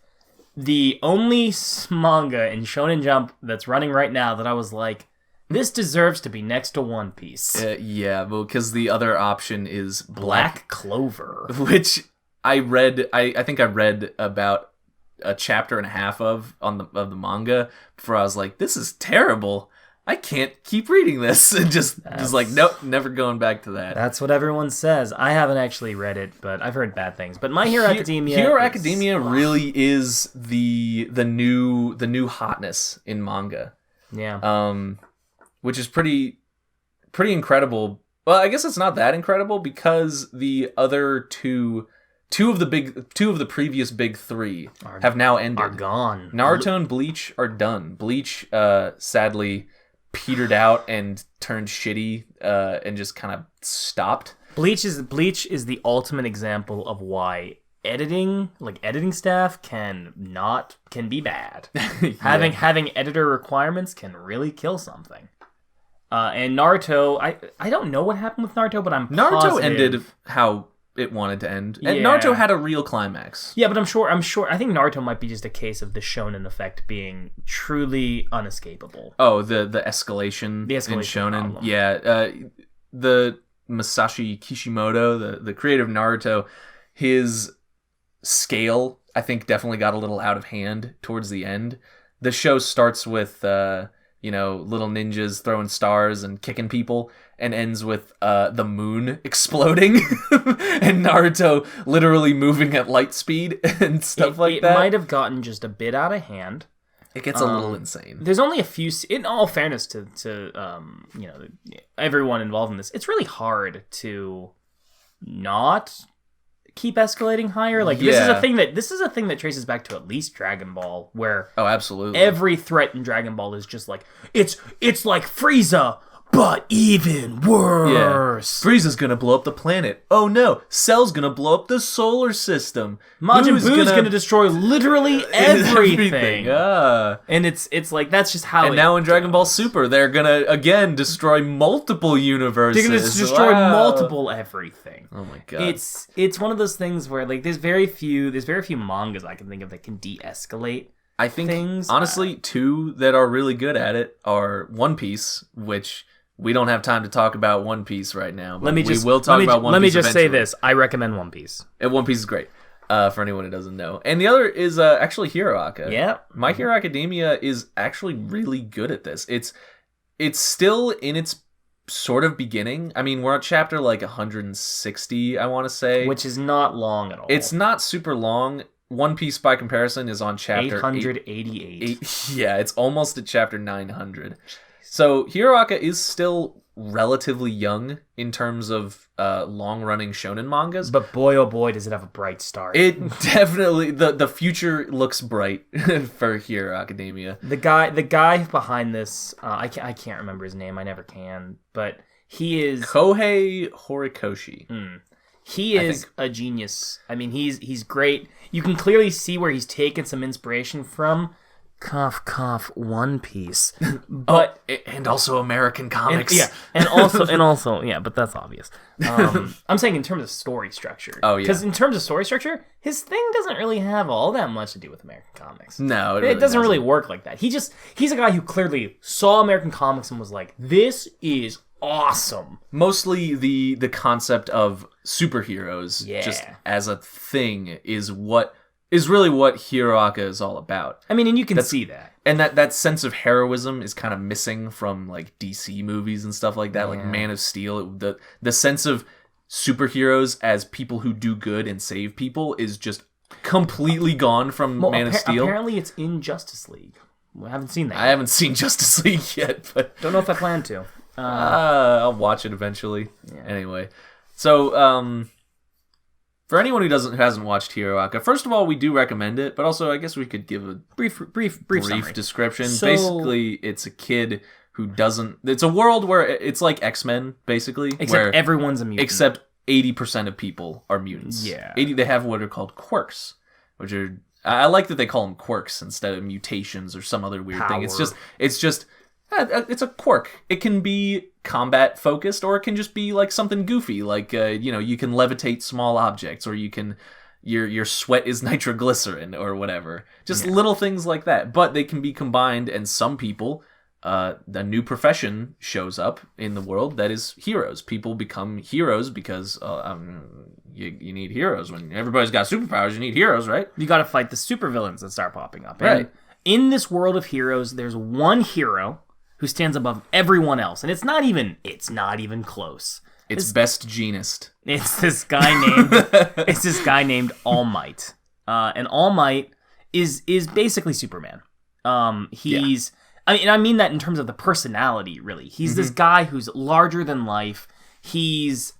the only manga in Shonen Jump that's running right now that I was like, this deserves to be next to One Piece. Yeah, well, because the other option is Black Clover, which I read. I think I read about a chapter and a half of the manga before I was like, this is terrible. I can't keep reading this. And just like, nope, never going back to that. That's what everyone says. I haven't actually read it, but I've heard bad things. But My Hero Academia really is the new hotness in manga. Yeah. Which is pretty incredible. Well, I guess it's not that incredible because the other two of the previous big three have now ended. Are gone. Naruto and Bleach are done. Bleach sadly petered out and turned shitty and just kind of stopped. Bleach is the ultimate example of why editing staff can be bad. Yeah. Having editor requirements can really kill something. And Naruto, I don't know what happened with Naruto, but Naruto positive. ended how it wanted to end. And Naruto had a real climax. Yeah, but I'm sure I think Naruto might be just a case of the shonen effect being truly unescapable. Oh, the escalation in shonen. Problem. Yeah, the Masashi Kishimoto, the creator of Naruto, his scale I think definitely got a little out of hand towards the end. The show starts with little ninjas throwing stars and kicking people, and ends with the moon exploding and Naruto literally moving at light speed and stuff like that. It might have gotten just a bit out of hand. It gets a little insane. There's only a few. In all fairness to everyone involved in this, it's really hard to not keep escalating higher. Like this is a thing that traces back to at least Dragon Ball, where absolutely every threat in Dragon Ball is just like it's like Frieza, but even worse. Yeah. Frieza's gonna blow up the planet. Oh no, Cell's gonna blow up the solar system. Majin Buu's gonna destroy literally everything. And it's like that's just how. And now in Dragon Ball Super, they're gonna again destroy multiple universes. They're gonna destroy multiple everything. Oh my god. It's one of those things where like there's very few mangas I can think of that can de-escalate. I think things. Honestly, two that are really good at it are One Piece, which we don't have time to talk about One Piece right now. But we will talk about One Piece. Let me just say this: I recommend One Piece. And One Piece is great for anyone who doesn't know. And the other is actually Hiroaka. Yeah, My Hero Academia is actually really good at this. It's still in its sort of beginning. I mean, we're at chapter like 160, I want to say, which is not long at all. It's not super long. One Piece, by comparison, is on chapter 888. Yeah, it's almost at chapter 900. So Hiroaka is still relatively young in terms of long-running shonen mangas. But boy, oh boy, does it have a bright start. It definitely... The future looks bright for Hero Academia. The guy behind this, I can't remember his name. I never can. But he is... Kohei Horikoshi. He is a genius. I mean, he's great. You can clearly see where he's taken some inspiration from. Cough, cough, One Piece. But and also American comics. And also, but that's obvious. I'm saying in terms of story structure. Oh, yeah. Because in terms of story structure, his thing doesn't really have all that much to do with American comics. No, it doesn't really work like that. He's a guy who clearly saw American comics and was like, this is awesome. Mostly the concept of superheroes just as a thing is really what Hiroaka is all about. I mean, and you can see that. And that sense of heroism is kind of missing from like DC movies and stuff like that, like Man of Steel. The sense of superheroes as people who do good and save people is just completely gone from Man of Steel. Apparently it's in Justice League. I haven't seen that yet. I haven't seen Justice League yet, but Don't know if I plan to. I'll watch it eventually. Yeah. Anyway, so for anyone who hasn't watched Hero Aka, first of all, we do recommend it, but also I guess we could give a brief description. So, basically, it's a kid who doesn't. It's a world where it's like X-Men, basically, except where everyone's a mutant. Except 80% of people are mutants. Yeah, they have what are called quirks, which are. I like that they call them quirks instead of mutations or some other weird thing. It's just it's a quirk. It can be combat focused, or it can just be like something goofy, like you can levitate small objects, or you can your sweat is nitroglycerin or whatever. Just little things like that. But they can be combined, and some people, a new profession shows up in the world that is heroes. People become heroes because you need heroes. When everybody's got superpowers, you need heroes, right? You got to fight the supervillains that start popping up. Right. And in this world of heroes, there's one hero who stands above everyone else, and it's not even close. It's best genist. It's this guy named All Might. And All Might is basically Superman. I mean that in terms of the personality, really. He's this guy who's larger than life. He's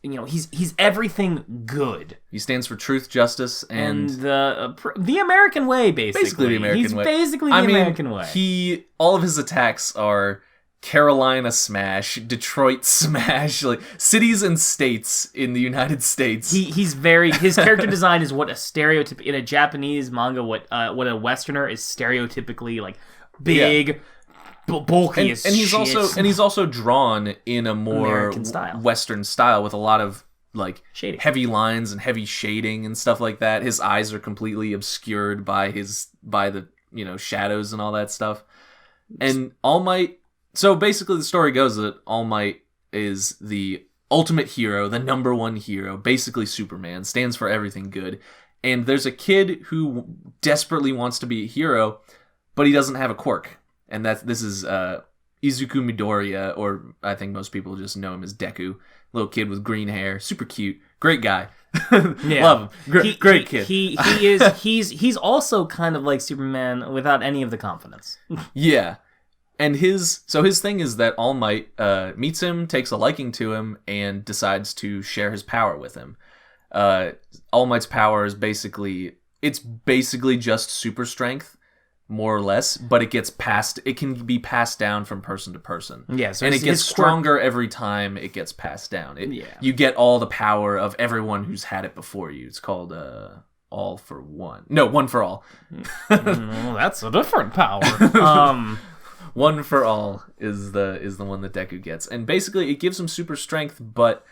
everything good. He stands for truth, justice, and the American way, basically. Basically the American way. He's basically the American way. All of his attacks are Carolina smash, Detroit smash, like cities and states in the United States. His character design is what a stereotype in a Japanese manga, what a Westerner is stereotypically like big. Yeah. Bulky as and he's shit. He's also drawn in a more Western style with a lot of like shading. Heavy lines and heavy shading and stuff like that. His eyes are completely obscured by the shadows and all that stuff. And All Might. So basically, the story goes that All Might is the ultimate hero, the number one hero, basically Superman, stands for everything good. And there's a kid who desperately wants to be a hero, but he doesn't have a quirk. And this is Izuku Midoriya, or I think most people just know him as Deku. Little kid with green hair, super cute, great guy. Love him, great kid. He's also kind of like Superman without any of the confidence. Yeah, and his thing is that All Might meets him, takes a liking to him, and decides to share his power with him. All Might's power is basically just super strength, more or less, but it can be passed down from person to person. Yeah, so and it gets stronger every time it gets passed down. You get all the power of everyone who's had it before you. It's called All for One. No, One for All. Well, that's a different power. One for All is the one that Deku gets. And basically it gives him super strength, but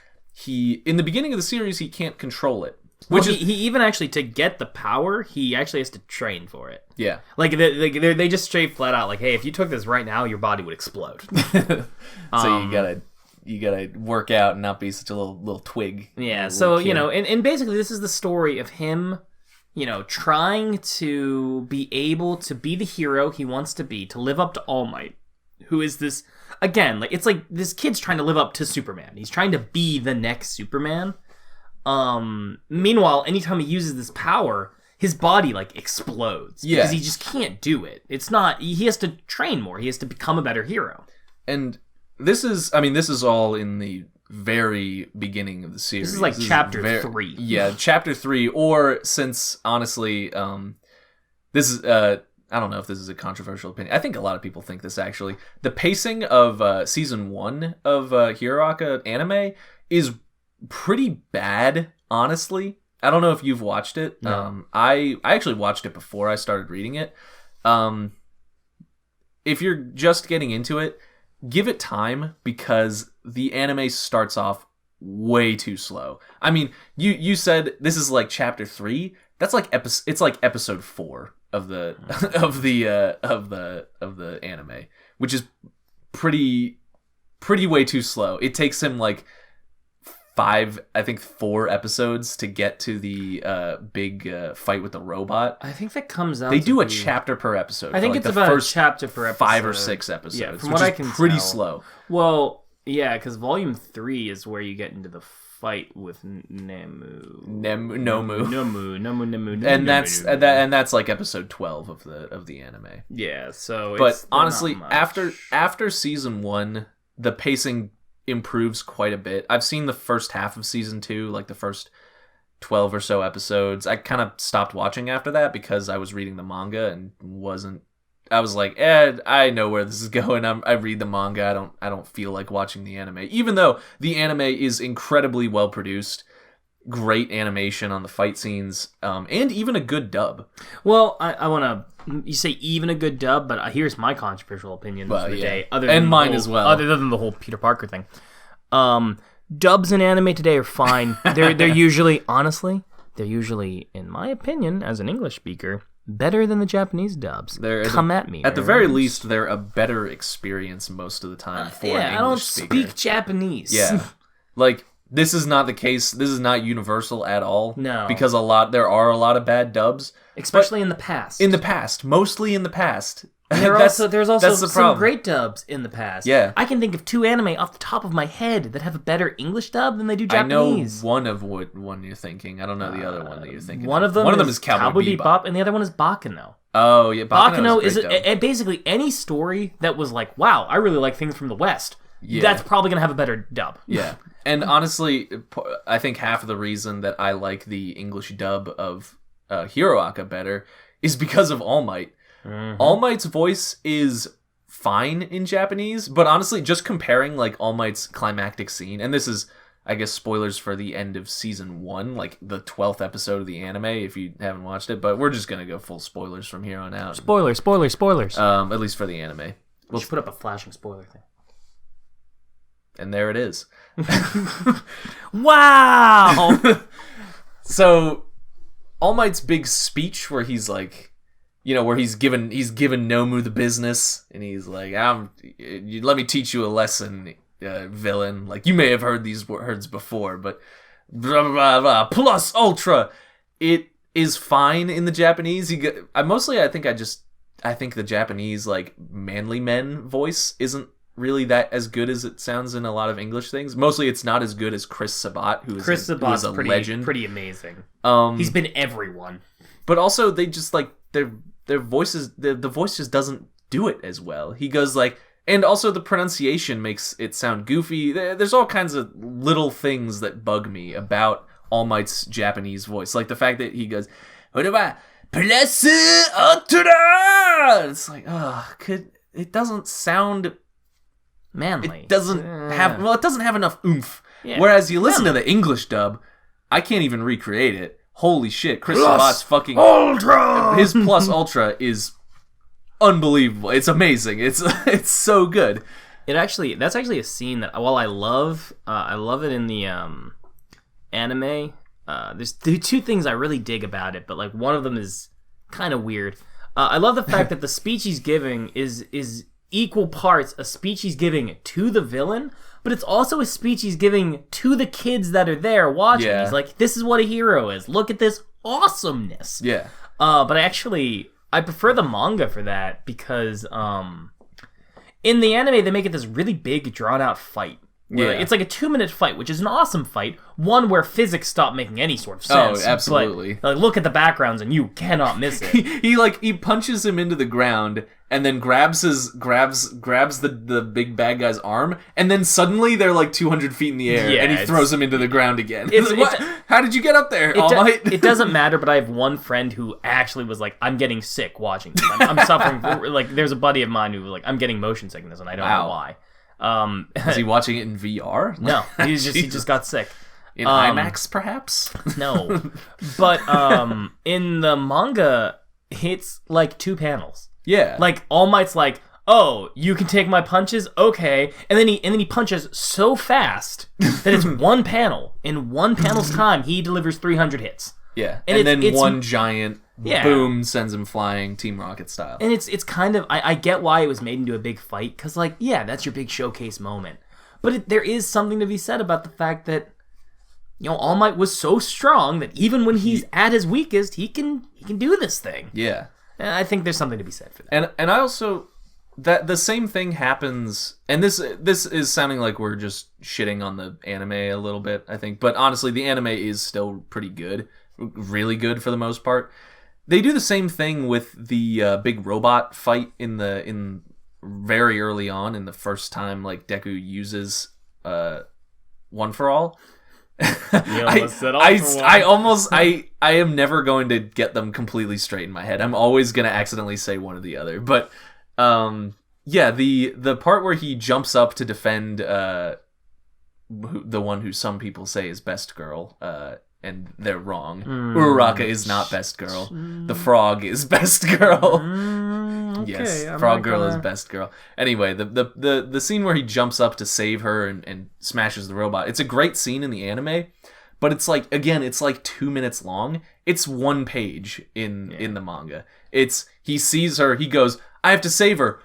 in the beginning of the series he can't control it. He even actually, to get the power, he actually has to train for it. Yeah. Like, they just straight flat out, like, hey, if you took this right now, your body would explode. So you gotta work out and not be such a little twig. Yeah, so, and basically this is the story of him, trying to be able to be the hero he wants to be, to live up to All Might, who is this, again, like, it's like this kid's trying to live up to Superman. He's trying to be the next Superman. Meanwhile, anytime he uses this power, his body like explodes because he just can't do it. He has to train more. He has to become a better hero. And this is all in the very beginning of the series. This is like chapter 3. Yeah, chapter 3, or since honestly, this is I don't know if this is a controversial opinion. I think a lot of people think this actually. The pacing of season 1 of Hero Aka anime is pretty bad, honestly. I don't know if you've watched it. No. I actually watched it before I started reading it. If you're just getting into it, give it time, because the anime starts off way too slow. I mean, you said this is like chapter 3. That's like it's like episode 4 of the of the anime, which is pretty way too slow. It takes him like 4 episodes to get to the big fight with the robot. I think that comes out. They do a chapter per episode. I think it's about a chapter per episode. 5 or 6 episodes. Yeah, from what I can pretty tell. Slow. Well, yeah, because volume 3 is where you get into the fight with Nomu. And that's like episode 12 of the anime. Yeah, so but honestly, after season 1, the pacing improves quite a bit. I've seen the first half of season 2, like the first 12 or so episodes. I kind of stopped watching after that because I was reading the manga and I was like, I know where this is going. I read the manga. I don't feel like watching the anime. Even though the anime is incredibly well produced, great animation on the fight scenes, and even a good dub. Well, I want to. You say even a good dub, but here's my controversial opinion for the day. Mine as well. Other than the whole Peter Parker thing. Dubs in anime today are fine. They're usually, honestly, in my opinion, as an English speaker, better than the Japanese dubs. Come at me. At the very least, they're a better experience most of the time for an English speaker. I don't speak Japanese. Yeah. Like, this is not the case. This is not universal at all. No. Because there are a lot of bad dubs. Especially in the past. Mostly in the past. There's also some great dubs in the past. Yeah. I can think of 2 anime off the top of my head that have a better English dub than they do Japanese. I know one of what one you're thinking. I don't know the other one that you're thinking. One of them is Cowboy Bebop, and the other one is Baccano. Oh, yeah. Baccano is basically any story that was like, wow, I really like things from the West. Yeah. That's probably going to have a better dub. Yeah. And honestly, I think half of the reason that I like the English dub of Hiroaka better is because of All Might. Mm-hmm. All Might's voice is fine in Japanese, but honestly, just comparing like All Might's climactic scene, and this is, I guess, spoilers for the end of season 1, like the 12th episode of the anime, if you haven't watched it, but we're just gonna go full spoilers from here on out. Spoilers. At least for the anime. We'll put up a flashing spoiler thing. And there it is. Wow! So, All Might's big speech where he's like, where he's given Nomu the business, and he's like, let me teach you a lesson, villain. Like, you may have heard these words before, but blah, blah, blah, plus ultra. It is fine in the Japanese. I think the Japanese, like, manly men voice isn't really that as good as it sounds in a lot of English things. Mostly it's not as good as Chris Sabat, who is a legend. Pretty amazing. He's been everyone. But also they just like their voices, the voice just doesn't do it as well. He goes like, and also the pronunciation makes it sound goofy. There's all kinds of little things that bug me about All Might's Japanese voice. Like the fact that he goes, plus ultra! It's like, it doesn't sound manly. It doesn't have enough oomph. Yeah. Whereas you listen to the English dub, I can't even recreate it. Holy shit, Chris Sabat's fucking ultra. His plus ultra is unbelievable. It's amazing. It's so good. That's actually a scene that while I love it in the anime. There's 2 things I really dig about it, but like one of them is kind of weird. I love the fact that the speech he's giving is equal parts a speech he's giving to the villain, but it's also a speech he's giving to the kids that are there watching. Yeah. He's like, this is what a hero is. Look at this awesomeness. Yeah. But I prefer the manga for that because in the anime they make it this really big drawn out fight. Yeah. It's like a 2-minute fight, which is an awesome fight. One where physics stop making any sort of sense. Oh, absolutely. But, look at the backgrounds and you cannot miss it. he punches him into the ground and then grabs the big bad guy's arm, and then suddenly they're like 200 feet in the air, and he throws him into the ground again. How did you get up there, All Might? It doesn't matter, but I have one friend who actually was like, I'm getting sick watching this. I'm suffering. Like, there's a buddy of mine who was like, I'm getting motion sickness, and I don't know why. Is he watching it in VR? No, he just got sick. In IMAX, perhaps? No. But in the manga, it's like 2 panels. Yeah. Like, All Might's like, oh, you can take my punches? Okay. And then he punches so fast that it's 1 panel. In 1 panel's time, he delivers 300 hits. Yeah. And then one giant boom sends him flying, Team Rocket style. And it's kind of, I get why it was made into a big fight, because, like, yeah, that's your big showcase moment. But there is something to be said about the fact that, All Might was so strong that even when he's at his weakest, he can do this thing. Yeah. And I think there's something to be said for that. And I also, that the same thing happens, and this is sounding like we're just shitting on the anime a little bit, I think, but honestly, the anime is still pretty good, really good for the most part. They do the same thing with the big robot fight in very early on, in the first time like Deku uses One for All. I am never going to get them completely straight in my head. I'm always going to accidentally say one or the other. But yeah, the part where he jumps up to defend the one who some people say is best girl, and they're wrong. Uraraka is not best girl. The frog is best girl. Okay, yes, I'm frog not girl gonna- is best girl. Anyway, the scene where he jumps up to save her and smashes the robot. It's a great scene in the anime, but it's like, again, it's like 2 minutes long. It's 1 page in the manga. He sees her, he goes, I have to save her.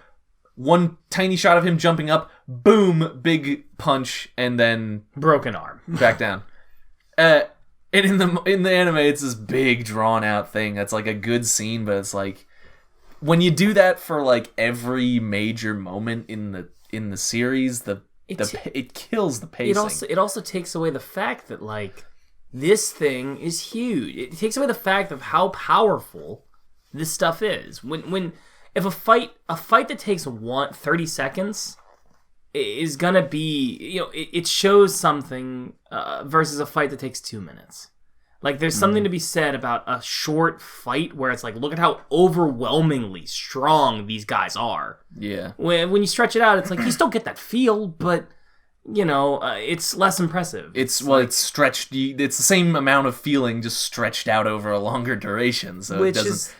One tiny shot of him jumping up, boom, big punch, and then Broken arm. back down. And in the anime, it's this big drawn out thing. That's like a good scene, but it's like, when you do that for like every major moment in the series, it kills the pacing. It also takes away the fact that like this thing is huge. It takes away the fact of how powerful this stuff is. If a fight that takes 30 seconds is gonna be, it shows something versus a fight that takes 2 minutes. Like, there's something to be said about a short fight where it's like, look at how overwhelmingly strong these guys are. Yeah. When you stretch it out, it's like, you still get that feel, but, it's less impressive. It's stretched. It's the same amount of feeling, just stretched out over a longer duration, so it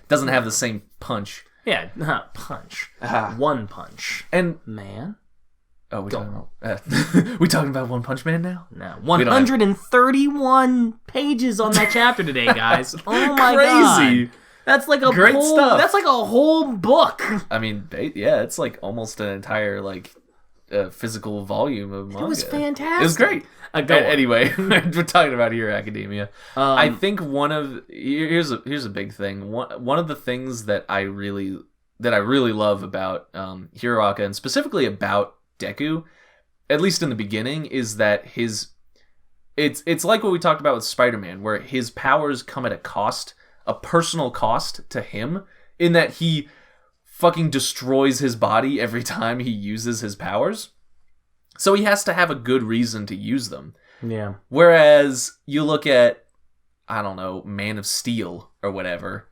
doesn't have the same punch. Yeah, punch. One punch. And man. Oh, we talking about One Punch Man now? No, 131 pages on that chapter today, guys. Oh my Crazy. God. That's like a Great whole, stuff. That's like a whole book. I mean, yeah, it's like almost an entire physical volume of manga. It was fantastic. It was great. Anyway, we're talking about Hero Academia. I think here's a big thing. One of the things that I really love about Hiroaka, and specifically about Deku, at least in the beginning, is that it's like what we talked about with Spider-Man, where his powers come at a personal cost to him, in that he fucking destroys his body every time he uses his powers. So he has to have a good reason to use them. Yeah. Whereas you look at, I don't know, Man of Steel or whatever,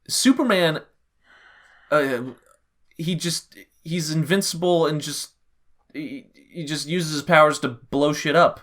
Superman, he's invincible and he just uses his powers to blow shit up.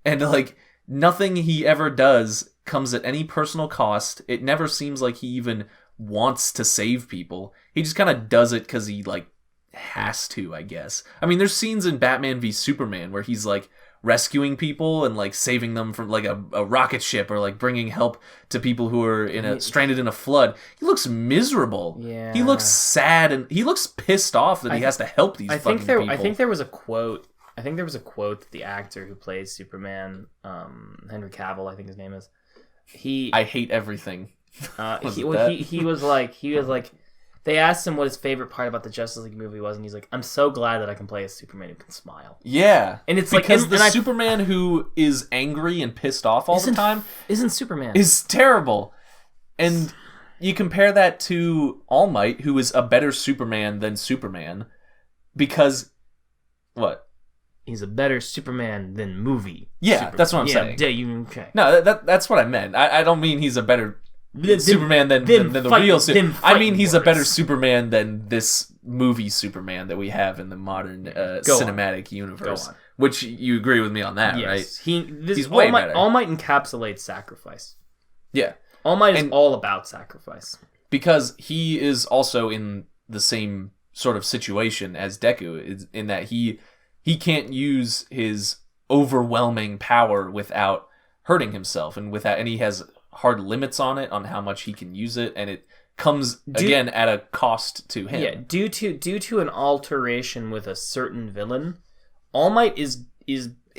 And like, nothing he ever does comes at any personal cost. It never seems like he even wants to save people. He just kind of does it because he like has to, I guess. I mean, there's scenes in Batman v Superman where he's like rescuing people and like saving them from like a rocket ship, or like bringing help to people who are stranded in a flood. He looks miserable. Yeah. He looks sad, and he looks pissed off that he has to help these fucking people. I think there was a quote. That the actor who plays Superman, Henry Cavill, I think his name is. I hate everything. He was like, they asked him what his favorite part about the Justice League movie was, and he's like, I'm so glad that I can play a Superman who can smile. Yeah. And it's because like, the Superman who is angry and pissed off all the time isn't Superman. Is terrible. And you compare that to All Might, who is a better Superman than Superman, because what? He's a better Superman than movie. Yeah, Superman. that's what I'm saying. Okay. No, that's what I meant. I don't mean he's a better Superman than the real Superman. I mean he's a better Superman than this movie Superman that we have in the modern cinematic universe. Which you agree with me on that, right? He's way better. All Might encapsulates sacrifice. Yeah. All Might is all about sacrifice. Because he is also in the same sort of situation as Deku, in that he can't use his overwhelming power without hurting himself, and he has hard limits on it, on how much he can use it, and it comes again at a cost to him. Yeah, due to an alteration with a certain villain, All Might is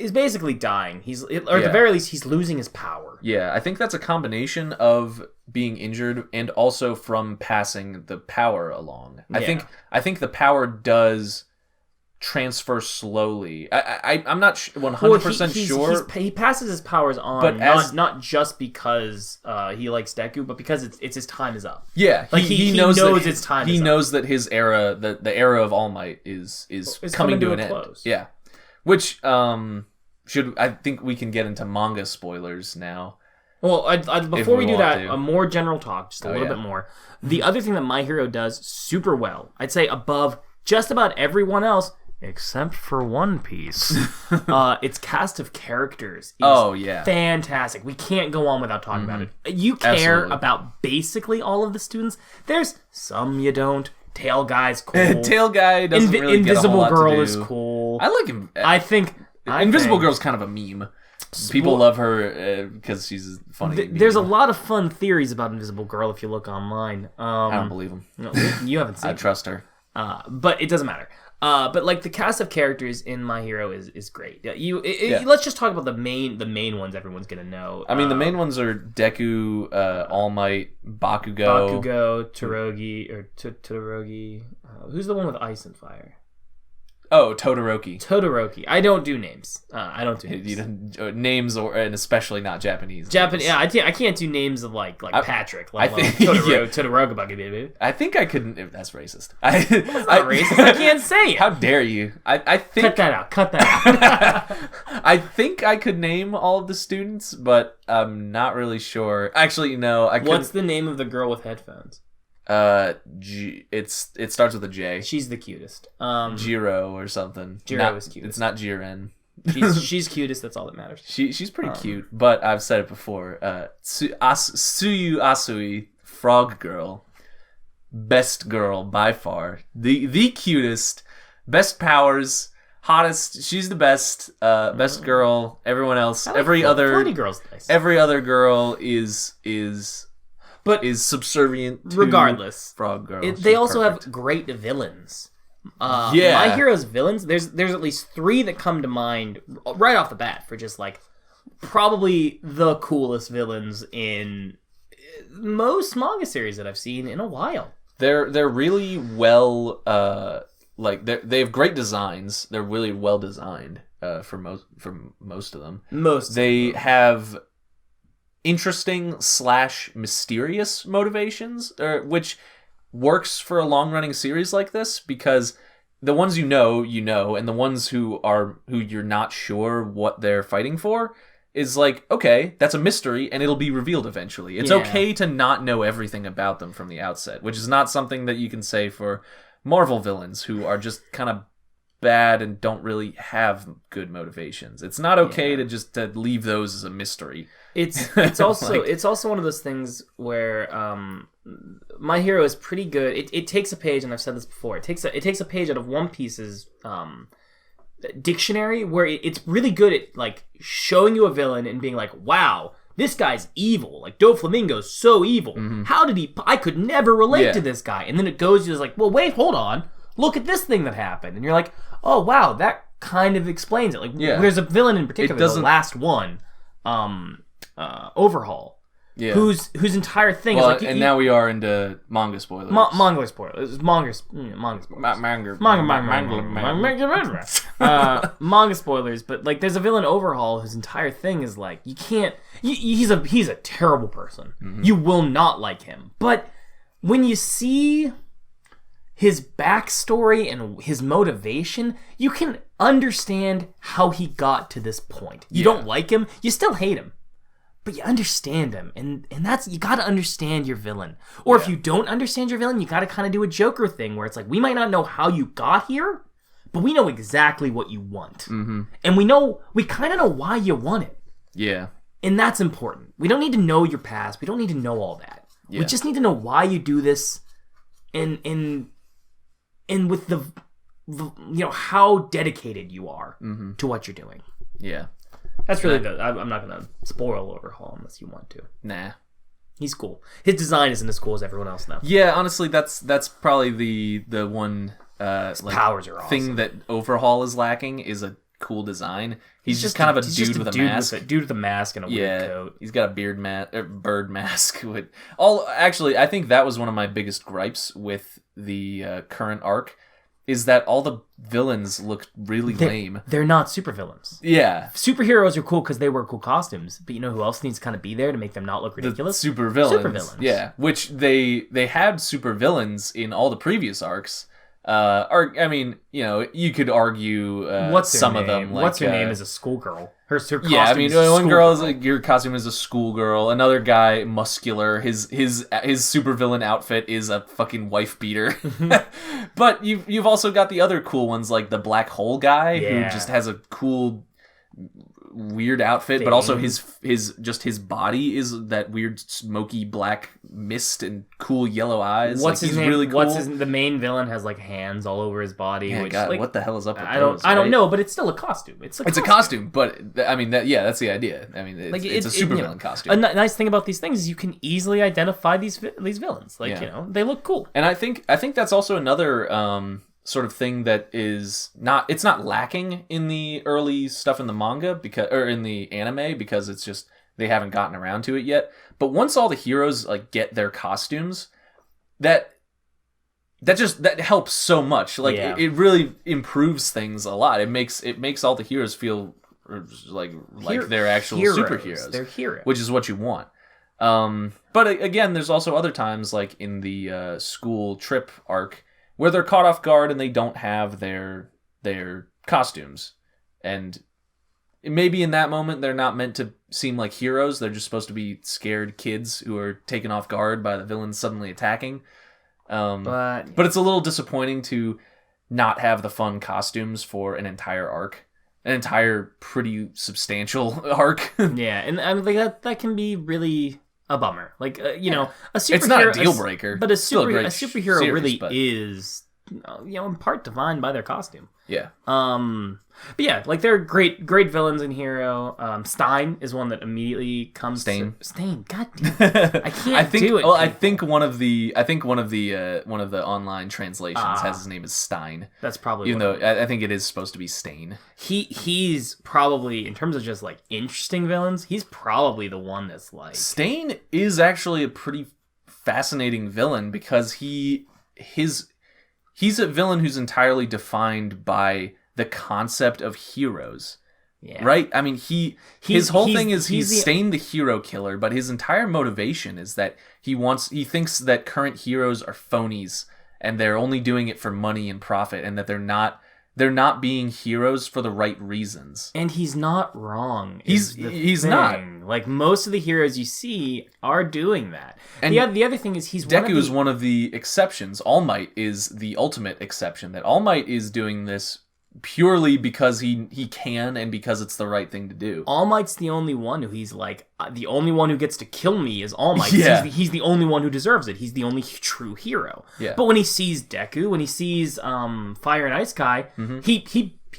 is basically dying. At the very least, he's losing his power. Yeah, I think that's a combination of being injured and also from passing the power along. Yeah. I think the power does transfer slowly. I'm not 100% sure. He passes his powers on, but not just because he likes Deku, but because it's his time is up. Yeah, like he knows its time. He knows that his era, the era of All Might, is coming to an end. Close. Yeah, which I think we can get into manga spoilers now. Well, before we do that, a more general talk, just a little bit more. The other thing that My Hero does super well, I'd say above just about everyone else, except for One Piece, its cast of characters is fantastic. We can't go on without talking about it. You care about basically all of the students. There's some you don't. Tail Guy's cool. Tail Guy doesn't really Invisible get a whole lot Girl to do. is cool. I like him. I think Invisible Girl's kind of a meme. People love her because she's funny. There's a lot of fun theories about Invisible Girl if you look online. I don't believe them. No, you haven't seen I trust her. But it doesn't matter. But like the cast of characters in My Hero is great. Let's just talk about the main ones everyone's gonna know. I mean, the main ones are Deku, All Might, Bakugo, Todoroki. Who's the one with ice and fire? Oh, Todoroki. I don't do names. I don't do names. You don't, names, and especially not Japanese. Japanese. Yeah, I can't do names of like Patrick. Let alone Todoroki. I think I could. That's racist. That's not racist. I can't say it. How dare you? I think. Cut that out. I think I could name all of the students, but I'm not really sure. Actually, no. What's the name of the girl with headphones? It starts with a J. She's the cutest. Jiro or something. Jiro is cute. It's not Jiren. She's cutest. That's all that matters. She's pretty cute, but I've said it before. Suyu Asui, Frog Girl, best girl by far, the cutest, best powers, hottest. She's the best, best girl. Everyone else, every other girl's nice. Every other girl is subservient to regardless Frog Girl. They also have great villains. My Hero's villains, there's at least 3 that come to mind right off the bat for just like probably the coolest villains in most manga series that I've seen in a while. They're really well they have great designs. They're really well designed for most of them. They have interesting / mysterious motivations, which works for a long-running series like this, because the ones you know, and the ones who you're not sure what they're fighting for is like, okay, that's a mystery, and it'll be revealed eventually. It's okay to not know everything about them from the outset, which is not something that you can say for Marvel villains who are just kind of bad and don't really have good motivations. It's not okay to leave those as a mystery. It's also one of those things where My Hero is pretty good. It takes a page, and I've said this before. It takes a page out of One Piece's dictionary, where it's really good at like showing you a villain and being like, wow, this guy's evil. Like Doflamingo's so evil. Mm-hmm. How did he? I could never relate to this guy. And then it goes, you're like, well, wait, hold on. Look at this thing that happened, and you're like, oh wow, that kind of explains it. Like there's a villain in particular, the last one. Overhaul, whose entire thing is like, now we are into manga spoilers. Manga spoilers. Manga spoilers. But like, there's a villain Overhaul whose entire thing is like, you can't. He's a terrible person. Mm-hmm. You will not like him. But when you see his backstory and his motivation, you can understand how he got to this point. You don't like him, you still hate him. But you understand him, and that's, you gotta understand your villain. Or if you don't understand your villain, you gotta kind of do a Joker thing, where it's like, we might not know how you got here, but we know exactly what you want. Mm-hmm. And we kind of know why you want it. Yeah. And that's important. We don't need to know your past, we don't need to know all that. Yeah. We just need to know why you do this, and with the how dedicated you are to what you're doing. Yeah. That's really good. I'm not going to spoil Overhaul unless you want to. Nah. He's cool. His design isn't as cool as everyone else, though. Yeah, honestly, that's probably the one powers are awesome. thing that Overhaul is lacking, is a cool design. He's just kind of a dude with a mask. Dude with a mask and a weird coat. He's got a bird mask. Actually, I think that was one of my biggest gripes with the current arc, is that all the villains look really lame. They're not supervillains. Yeah. Superheroes are cool because they wear cool costumes, but you know who else needs to kind of be there to make them not look ridiculous? The supervillains. Yeah, which they had supervillains in all the previous arcs. I mean, you know, you could argue some of them. Like, what's her name is a schoolgirl. Her costume. Yeah, I mean, one girl is like, your costume is a schoolgirl. Another guy, muscular. His supervillain outfit is a fucking wife beater. But you've also got the other cool ones, like the black hole guy, who just has a cool, weird outfit, but also his body is that weird smoky black mist and cool yellow eyes. What's his name? Really cool. The main villain has like hands all over his body. Yeah, which, God, like, what the hell is up with those? I don't know, but it's still a costume. It's a costume, but I mean that's the idea. I mean, it's a supervillain costume. A nice thing about these things is you can easily identify these villains. Like you know, they look cool. And I think that's also another sort of thing that is it's not lacking in the early stuff in the manga or in the anime, because it's just they haven't gotten around to it yet. But once all the heroes like get their costumes, that helps so much. Like it really improves things a lot. It makes all the heroes feel like they're actual superheroes. They're heroes, which is what you want. But again, there's also other times, like in the school trip arc, where they're caught off guard and they don't have their costumes. And maybe in that moment they're not meant to seem like heroes. They're just supposed to be scared kids who are taken off guard by the villains suddenly attacking. But it's a little disappointing to not have the fun costumes for an entire arc. An entire pretty substantial arc. Yeah, and I mean, like that can be really a bummer. Like you know, a superhero. It's not a deal breaker, but a superhero series, really is, you know, in part defined by their costume. Yeah. But yeah, like there are great villains in Hero. Stein is one that immediately comes. Stain. God damn. I can't do it. Well, I think one of the online translations has his name as Stein. That's probably, even though I think it is supposed to be Stain. He's probably, in terms of just like interesting villains, he's probably the one that's like, Stain is actually a pretty fascinating villain, because he's a villain who's entirely defined by the concept of heroes. Yeah. Right? I mean, his whole thing is he's Stain the hero killer, but his entire motivation is that he thinks that current heroes are phonies and they're only doing it for money and profit, and that they're not being heroes for the right reasons. And he's not wrong. He's not. Like, most of the heroes you see are doing that. And the other thing is Deku is one of the exceptions. All Might is the ultimate exception. That All Might is doing this purely because he can, and because it's the right thing to do. All Might's the only one who he's like, the only one who gets to kill me is All Might. Yeah. He's the only one who deserves it. He's the only true hero. Yeah. But when he sees Deku, when he sees Fire and Ice Guy, he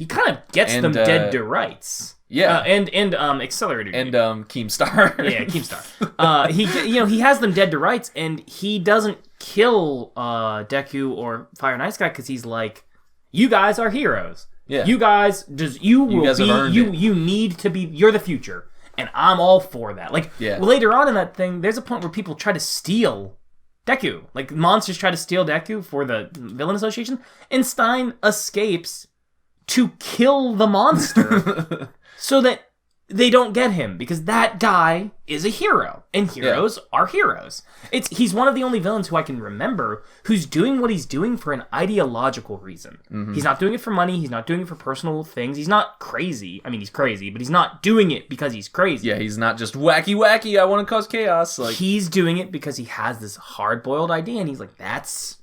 kind of gets them dead to rights. Yeah. And Accelerator. And Keemstar. Yeah, Keemstar. He has them dead to rights, and he doesn't kill Deku or Fire and Ice Guy because he's like, you guys are heroes. Yeah. You guys need to be, you're the future. And I'm all for that. Like, later on in that thing, there's a point where people try to steal Deku. Like, monsters try to steal Deku for the Villain Association. And Stein escapes to kill the monster so that they don't get him, because that guy is a hero, and heroes are heroes. He's one of the only villains who I can remember who's doing what he's doing for an ideological reason. Mm-hmm. He's not doing it for money. He's not doing it for personal things. He's not crazy. I mean, he's crazy, but he's not doing it because he's crazy. Yeah, he's not just wacky. I want to cause chaos. Like, he's doing it because he has this hard-boiled idea, and he's like, that's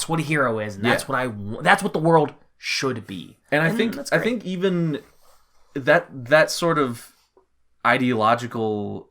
what a hero is, and that's what that's what the world should be. And I think even that sort of ideological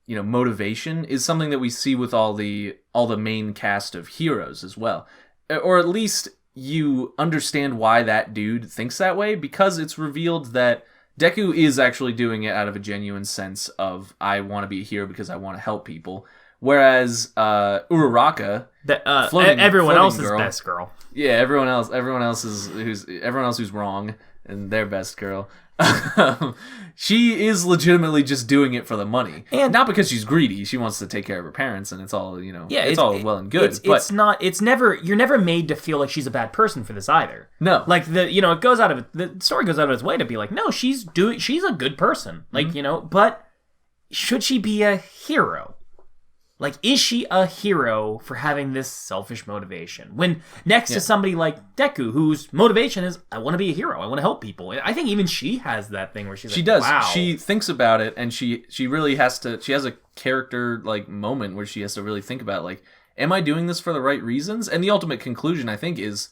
motivation is something that we see with all the main cast of heroes as well. Or at least you understand why that dude thinks that way, because it's revealed that Deku is actually doing it out of a genuine sense of, I want to be a hero because I want to help people. Whereas Uraraka, everyone else is best girl. Yeah, everyone else who's wrong. and their best girl. She is legitimately just doing it for the money, and not because she's greedy. She wants to take care of her parents, and it's all it's all well and good. It's never. You're never made to feel like she's a bad person for this either. No, like it goes out of the story goes out of its way to be like, no, she's a good person. Like but should she be a hero? Like, is she a hero for having this selfish motivation? When next to somebody like Deku, whose motivation is, I want to be a hero, I want to help people. I think even she has that thing where she does. Wow. She thinks about it, and she really has to. She has a character like moment where she has to really think about like, am I doing this for the right reasons? And the ultimate conclusion, I think, is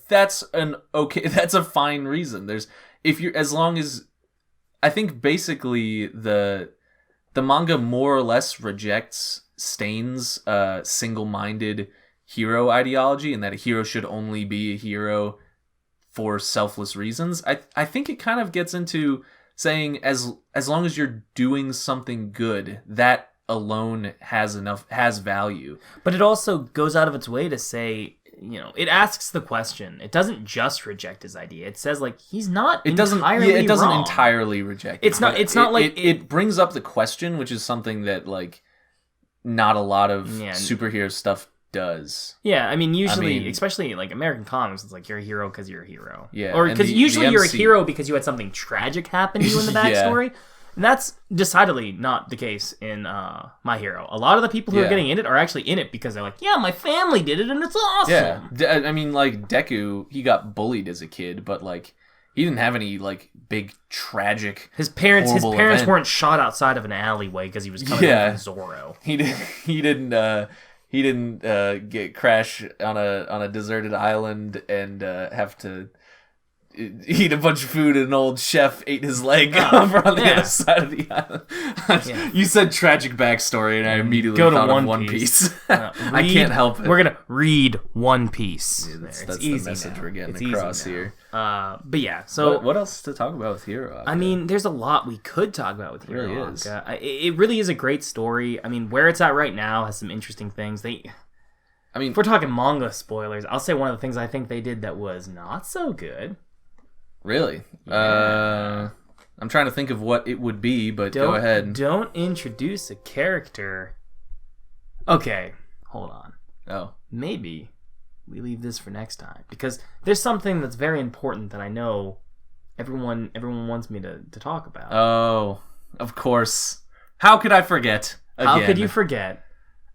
that's a fine reason. As long as I think basically the manga more or less rejects Stain's single-minded hero ideology, and that a hero should only be a hero for selfless reasons. I think it kind of gets into saying as long as you're doing something good, that alone has value. But it also goes out of its way to say, it asks the question. It doesn't just reject his idea. It says like he's not entirely it doesn't wrong. entirely reject it. It's not like it brings up the question, which is something that like not a lot of superhero stuff does. Yeah, I mean, usually, especially like American comics, it's like you're a hero because you're a hero. Yeah, or because usually you're a hero because you had something tragic happen to you in the backstory. And that's decidedly not the case in My Hero. A lot of the people who are getting in it are actually in it because they're like, yeah, my family did it and it's awesome. Yeah, I mean, like, Deku, he got bullied as a kid, but, like, he didn't have any, like, big, tragic, His parents event. weren't shot outside of an alleyway because he was coming in from Zorro. He didn't get crash on a deserted island and have to eat a bunch of food, and an old chef ate his leg over on the other side of the island. You said tragic backstory, and I immediately thought of One Piece. I can't help it. We're gonna read One Piece. Yeah, that's the message we're getting across here. But yeah, so what else to talk about with Hero? I mean, there's a lot we could talk about with Hero. It really is. It really is a great story. I mean, where it's at right now has some interesting things. If we're talking manga spoilers, I'll say one of the things I think they did that was not so good. Really? Yeah. I'm trying to think of what it would be, but go ahead. Don't introduce a character. Okay, hold on. Oh. Maybe we leave this for next time, because there's something that's very important that I know everyone wants me to talk about. Oh, of course. How could I forget? Again. How could you forget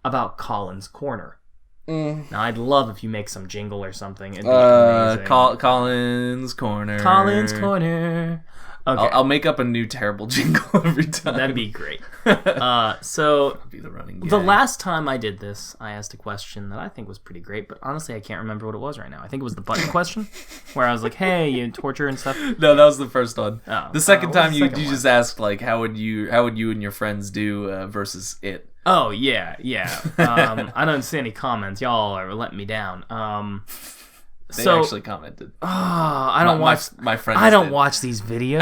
about Colin's Corner? Now, I'd love if you make some jingle or something. It'd be amazing. Colin's Corner. Colin's Corner. Okay. I'll make up a new terrible jingle every time. That'd be great. So, that'd be the running gag. The last time I did this, I asked a question that I think was pretty great, but honestly, I can't remember what it was right now. I think it was the button question, where I was like, "Hey, you torture and stuff." No, that was the first one. Oh, the second time you just asked like, "How would you and your friends do versus it?" Oh yeah. I don't see any comments. Y'all are letting me down. They actually commented. Oh, I don't watch my friends. I don't watch these videos.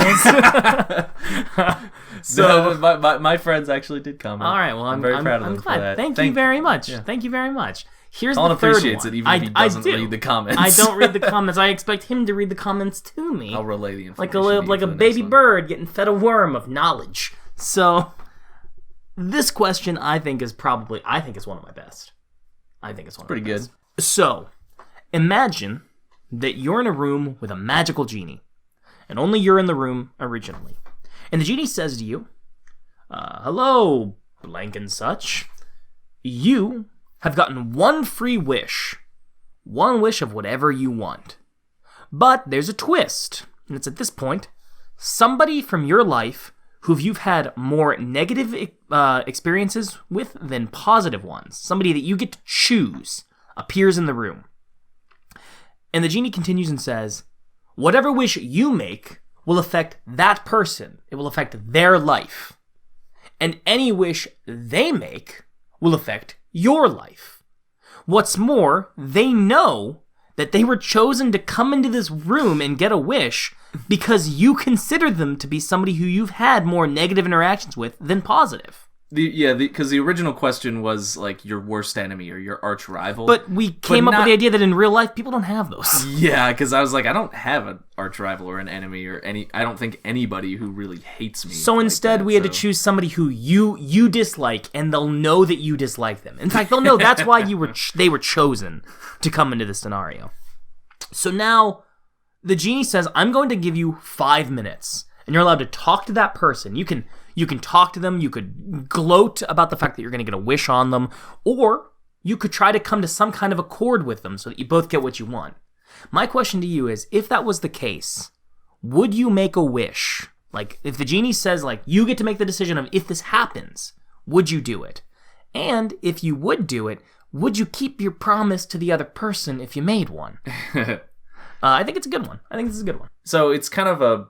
So my friends actually did comment. All right, well, I'm very proud of them for that. Thank you very much. Yeah. Thank you very much. Here's Colin the third appreciates one. it even if he doesn't read the comments. I don't read the comments. I expect him to read the comments to me. I'll relay the information. Like a baby bird getting fed a worm of knowledge. So this question I think is one of my best. I think it's one of pretty my best. Good. So, imagine that you're in a room with a magical genie, and only you're in the room originally. And the genie says to you, hello, blank and such. You have gotten one free wish. One wish of whatever you want. But there's a twist, and it's at this point, somebody from your life who you've had more negative experiences with than positive ones, somebody that you get to choose, appears in the room. And the genie continues and says, whatever wish you make will affect that person. It will affect their life. And any wish they make will affect your life. What's more, they know that they were chosen to come into this room and get a wish because you consider them to be somebody who you've had more negative interactions with than positive. Because the original question was like your worst enemy or your arch rival. But we came up with the idea that in real life people don't have those. Yeah, because I was like, I don't have an arch rival or an enemy or I don't think anybody who really hates me. So instead, we had to choose somebody who you dislike, and they'll know that you dislike them. In fact, they'll know that's why they were chosen to come into this scenario. So now, the genie says, I'm going to give you 5 minutes, and you're allowed to talk to that person. You can talk to them, you could gloat about the fact that you're going to get a wish on them, or you could try to come to some kind of accord with them so that you both get what you want. My question to you is, if that was the case, would you make a wish? Like, if the genie says, like, you get to make the decision of if this happens, would you do it? And if you would do it, would you keep your promise to the other person if you made one? I think it's a good one. I think this is a good one. So it's kind of a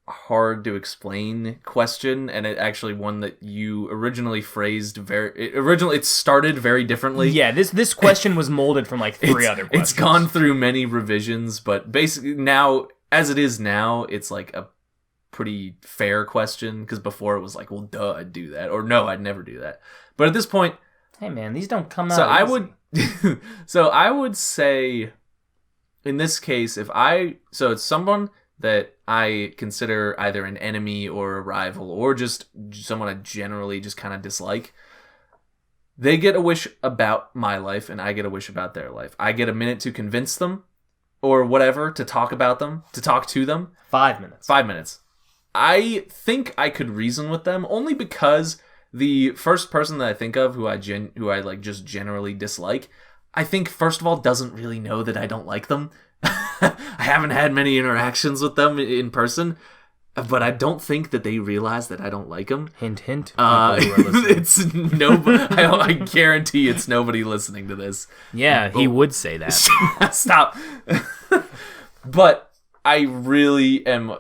hard to explain question, and it actually one that you originally phrased it started very differently. Yeah, this question was molded from like three other questions. It's gone through many revisions, but basically now, as it is now, it's like a pretty fair question, because before it was like, well, duh, I'd do that, or no, I'd never do that. But at this point, hey man, these don't come out easy. So I would say, in this case, so it's someone that I consider either an enemy or a rival, or just someone I generally just kind of dislike. They get a wish about my life, and I get a wish about their life. I get a minute to convince them, or whatever, to talk about them, to talk to them. 5 minutes. 5 minutes. I think I could reason with them, only because the first person that I think of who I like just generally dislike, I think first of all doesn't really know that I don't like them. I haven't had many interactions with them in person, but I don't think that they realize that I don't like them. Hint, hint. It's I guarantee it's nobody listening to this. Yeah, he would say that. Stop. But I really am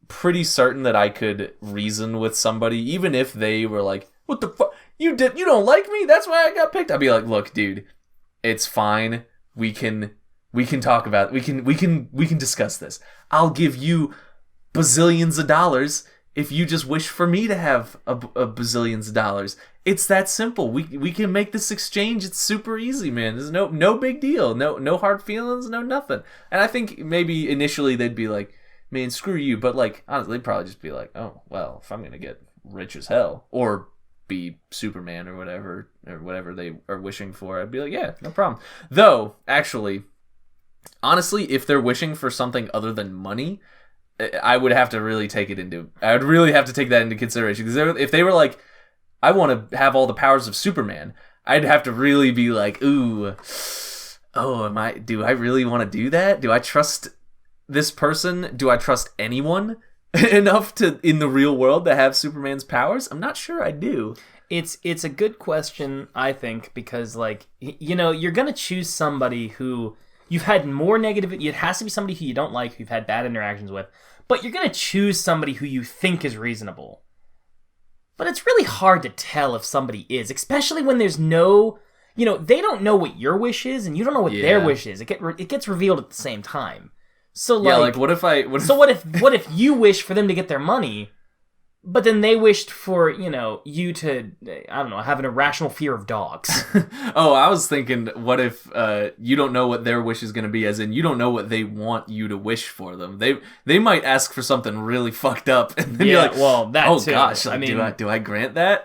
pretty certain that I could reason with somebody, even if they were like, "What the fuck? You don't like me? That's why I got picked." I'd be like, "Look, dude, it's fine. We can talk about it. We can discuss this. I'll give you bazillions of dollars if you just wish for me to have a bazillions of dollars. It's that simple. We can make this exchange. It's super easy, man. There's no big deal. No hard feelings. No nothing." And I think maybe initially they'd be like, "Man, screw you." But like honestly, they'd probably just be like, "Oh well, if I'm gonna get rich as hell or be Superman or whatever they are wishing for," I'd be like, "Yeah, no problem." Though actually, honestly, if they're wishing for something other than money, I would have to really take that into consideration. Because if they were like, "I want to have all the powers of Superman," I'd have to really be like, "Ooh, do I really want to do that? Do I trust this person? Do I trust anyone enough in the real world to have Superman's powers? I'm not sure I do." It's a good question, I think, because like, you're gonna choose somebody who you've had more negative. It has to be somebody who you don't like, who you've had bad interactions with. But you're going to choose somebody who you think is reasonable. But it's really hard to tell if somebody is, especially when there's no, they don't know what your wish is, and you don't know what their wish is. It gets revealed at the same time. So like, what if what if you wish for them to get their money, but then they wished for, you to, I don't know, have an irrational fear of dogs. Oh, I was thinking, what if you don't know what their wish is going to be, as in you don't know what they want you to wish for them. They might ask for something really fucked up, and then you're like, well, that oh too. gosh, like, do I grant that?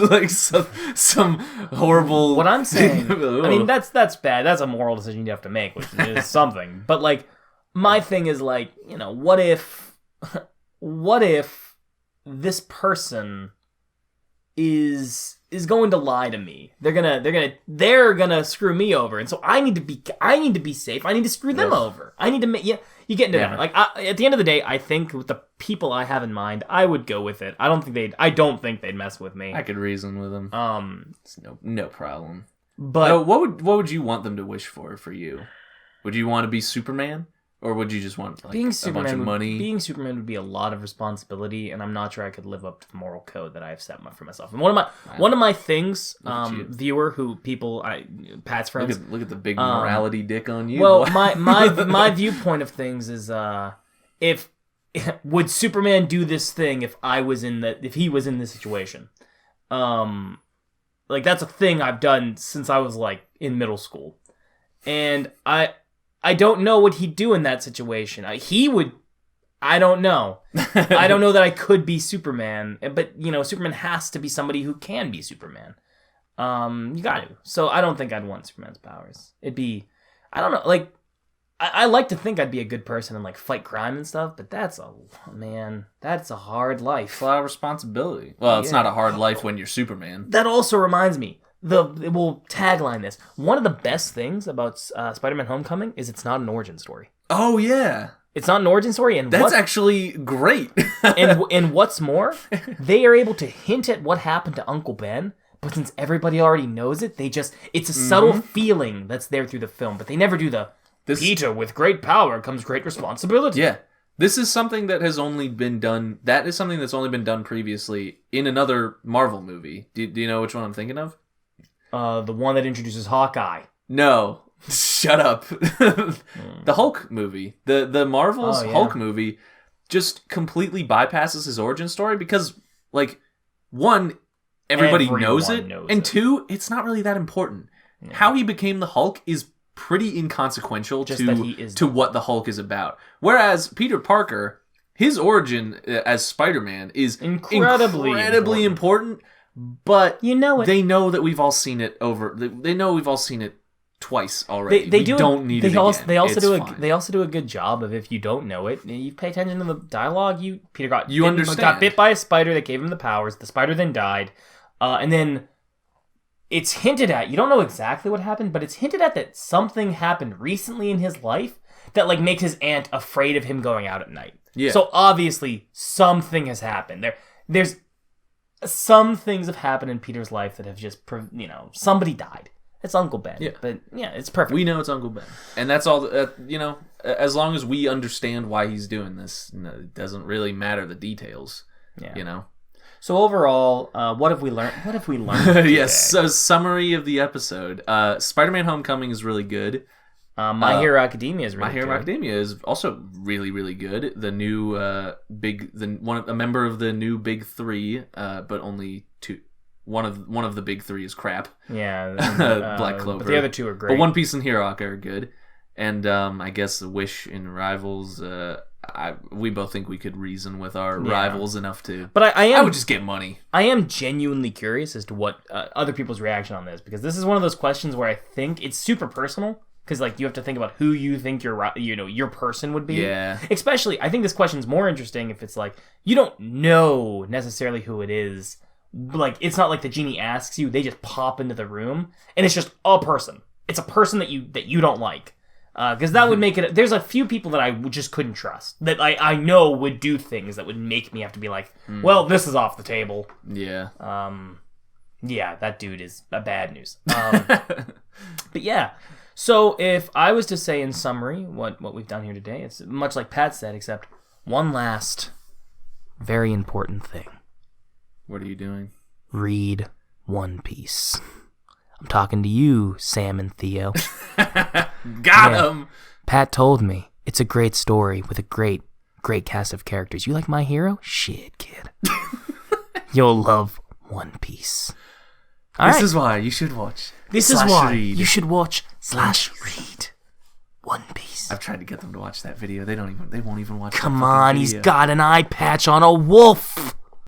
Like some horrible... What I'm saying, I mean, that's bad. That's a moral decision you have to make, which is something. But like, my thing is like, what if this person is going to lie to me? They're gonna screw me over, and so I need to be safe. I need to screw them over. I need to make you get into that. Like at the end of the day, I think with the people I have in mind, I would go with it. I don't think they'd mess with me. I could reason with them. It's no problem. But what would you want them to wish for you? Would you want to be Superman? Or would you just want a bunch of money? Being Superman would be a lot of responsibility, and I'm not sure I could live up to the moral code that I have set for myself. And one of my things, viewer, Pat's friends. Look at the big morality dick on you. Well, my viewpoint of things is, would Superman do this thing if he was in this situation? Like, that's a thing I've done since I was, like, in middle school. And I don't know what he'd do in that situation. He would... I don't know. I don't know that I could be Superman. But, Superman has to be somebody who can be Superman. You got to. So I don't think I'd want Superman's powers. It'd be... I don't know. Like, I like to think I'd be a good person and, like, fight crime and stuff, but that's a hard life. It's a lot of responsibility. Well, it's not a hard life when you're Superman. That also reminds me, we'll tagline this. One of the best things about Spider-Man Homecoming is it's not an origin story. Oh, yeah. It's not an origin story. And that's actually great. and what's more, they are able to hint at what happened to Uncle Ben, but since everybody already knows it, it's a subtle feeling that's there through the film, but they never do Peter, with great power comes great responsibility. Yeah. This is something that has only been done... That is something that's only been done previously in another Marvel movie. Do you know which one I'm thinking of? The one that introduces Hawkeye. No. Shut up. The Hulk movie. The Marvel's Hulk movie just completely bypasses his origin story because, like, one, everybody knows it, and two, it's not really that important. Yeah. How he became the Hulk is pretty inconsequential to what the Hulk is about. Whereas Peter Parker, his origin as Spider-Man is incredibly important, but they know that we've all seen it they know we've all seen it twice already. They don't need it again. They also do a good job of, if you don't know it, you pay attention to the dialogue. Peter got bit by a spider that gave him the powers. The spider then died, and then it's hinted at. You don't know exactly what happened, but it's hinted at that something happened recently in his life that, like, makes his aunt afraid of him going out at night. Yeah. So obviously something has happened. There's some things have happened in Peter's life that have just, somebody died. It's Uncle Ben. Yeah. But yeah, it's perfect. We know it's Uncle Ben. And that's all, as long as we understand why he's doing this, it doesn't really matter the details, So overall, what have we learned? Yes, so summary of the episode. Spider-Man Homecoming is really good. My Hero Academia is really good. My Hero Academia is also really, really good. The new a member of the new Big Three, but only two. One of the big three is crap. Yeah, Black Clover. But the other two are great. But One Piece and Hero are good. And I guess Wish and Rivals. We both think we could reason with our rivals enough to. But I would just get money. I am genuinely curious as to what other people's reaction on this, because this is one of those questions where I think it's super personal. Because, like, you have to think about who you think your person would be. Yeah. Especially, I think this question's more interesting if it's like, you don't know necessarily who it is. Like, it's not like the genie asks you, they just pop into the room, and it's just a person. It's a person that you don't like. Because that would make it... There's a few people that I just couldn't trust, that I know would do things that would make me have to be like, well, this is off the table. Yeah. Yeah, that dude is bad news. But yeah... So if I was to say in summary what we've done here today, it's much like Pat said, except one last very important thing. What are you doing? Read One Piece. I'm talking to you, Sam and Theo. Got him! Pat told me it's a great story with a great cast of characters. You like My Hero? Shit, kid. You'll love One Piece. This is why you should watch. This is why you should watch / read One Piece. I've tried to get them to watch that video. They won't even watch. Come on, he's got an eye patch on a wolf.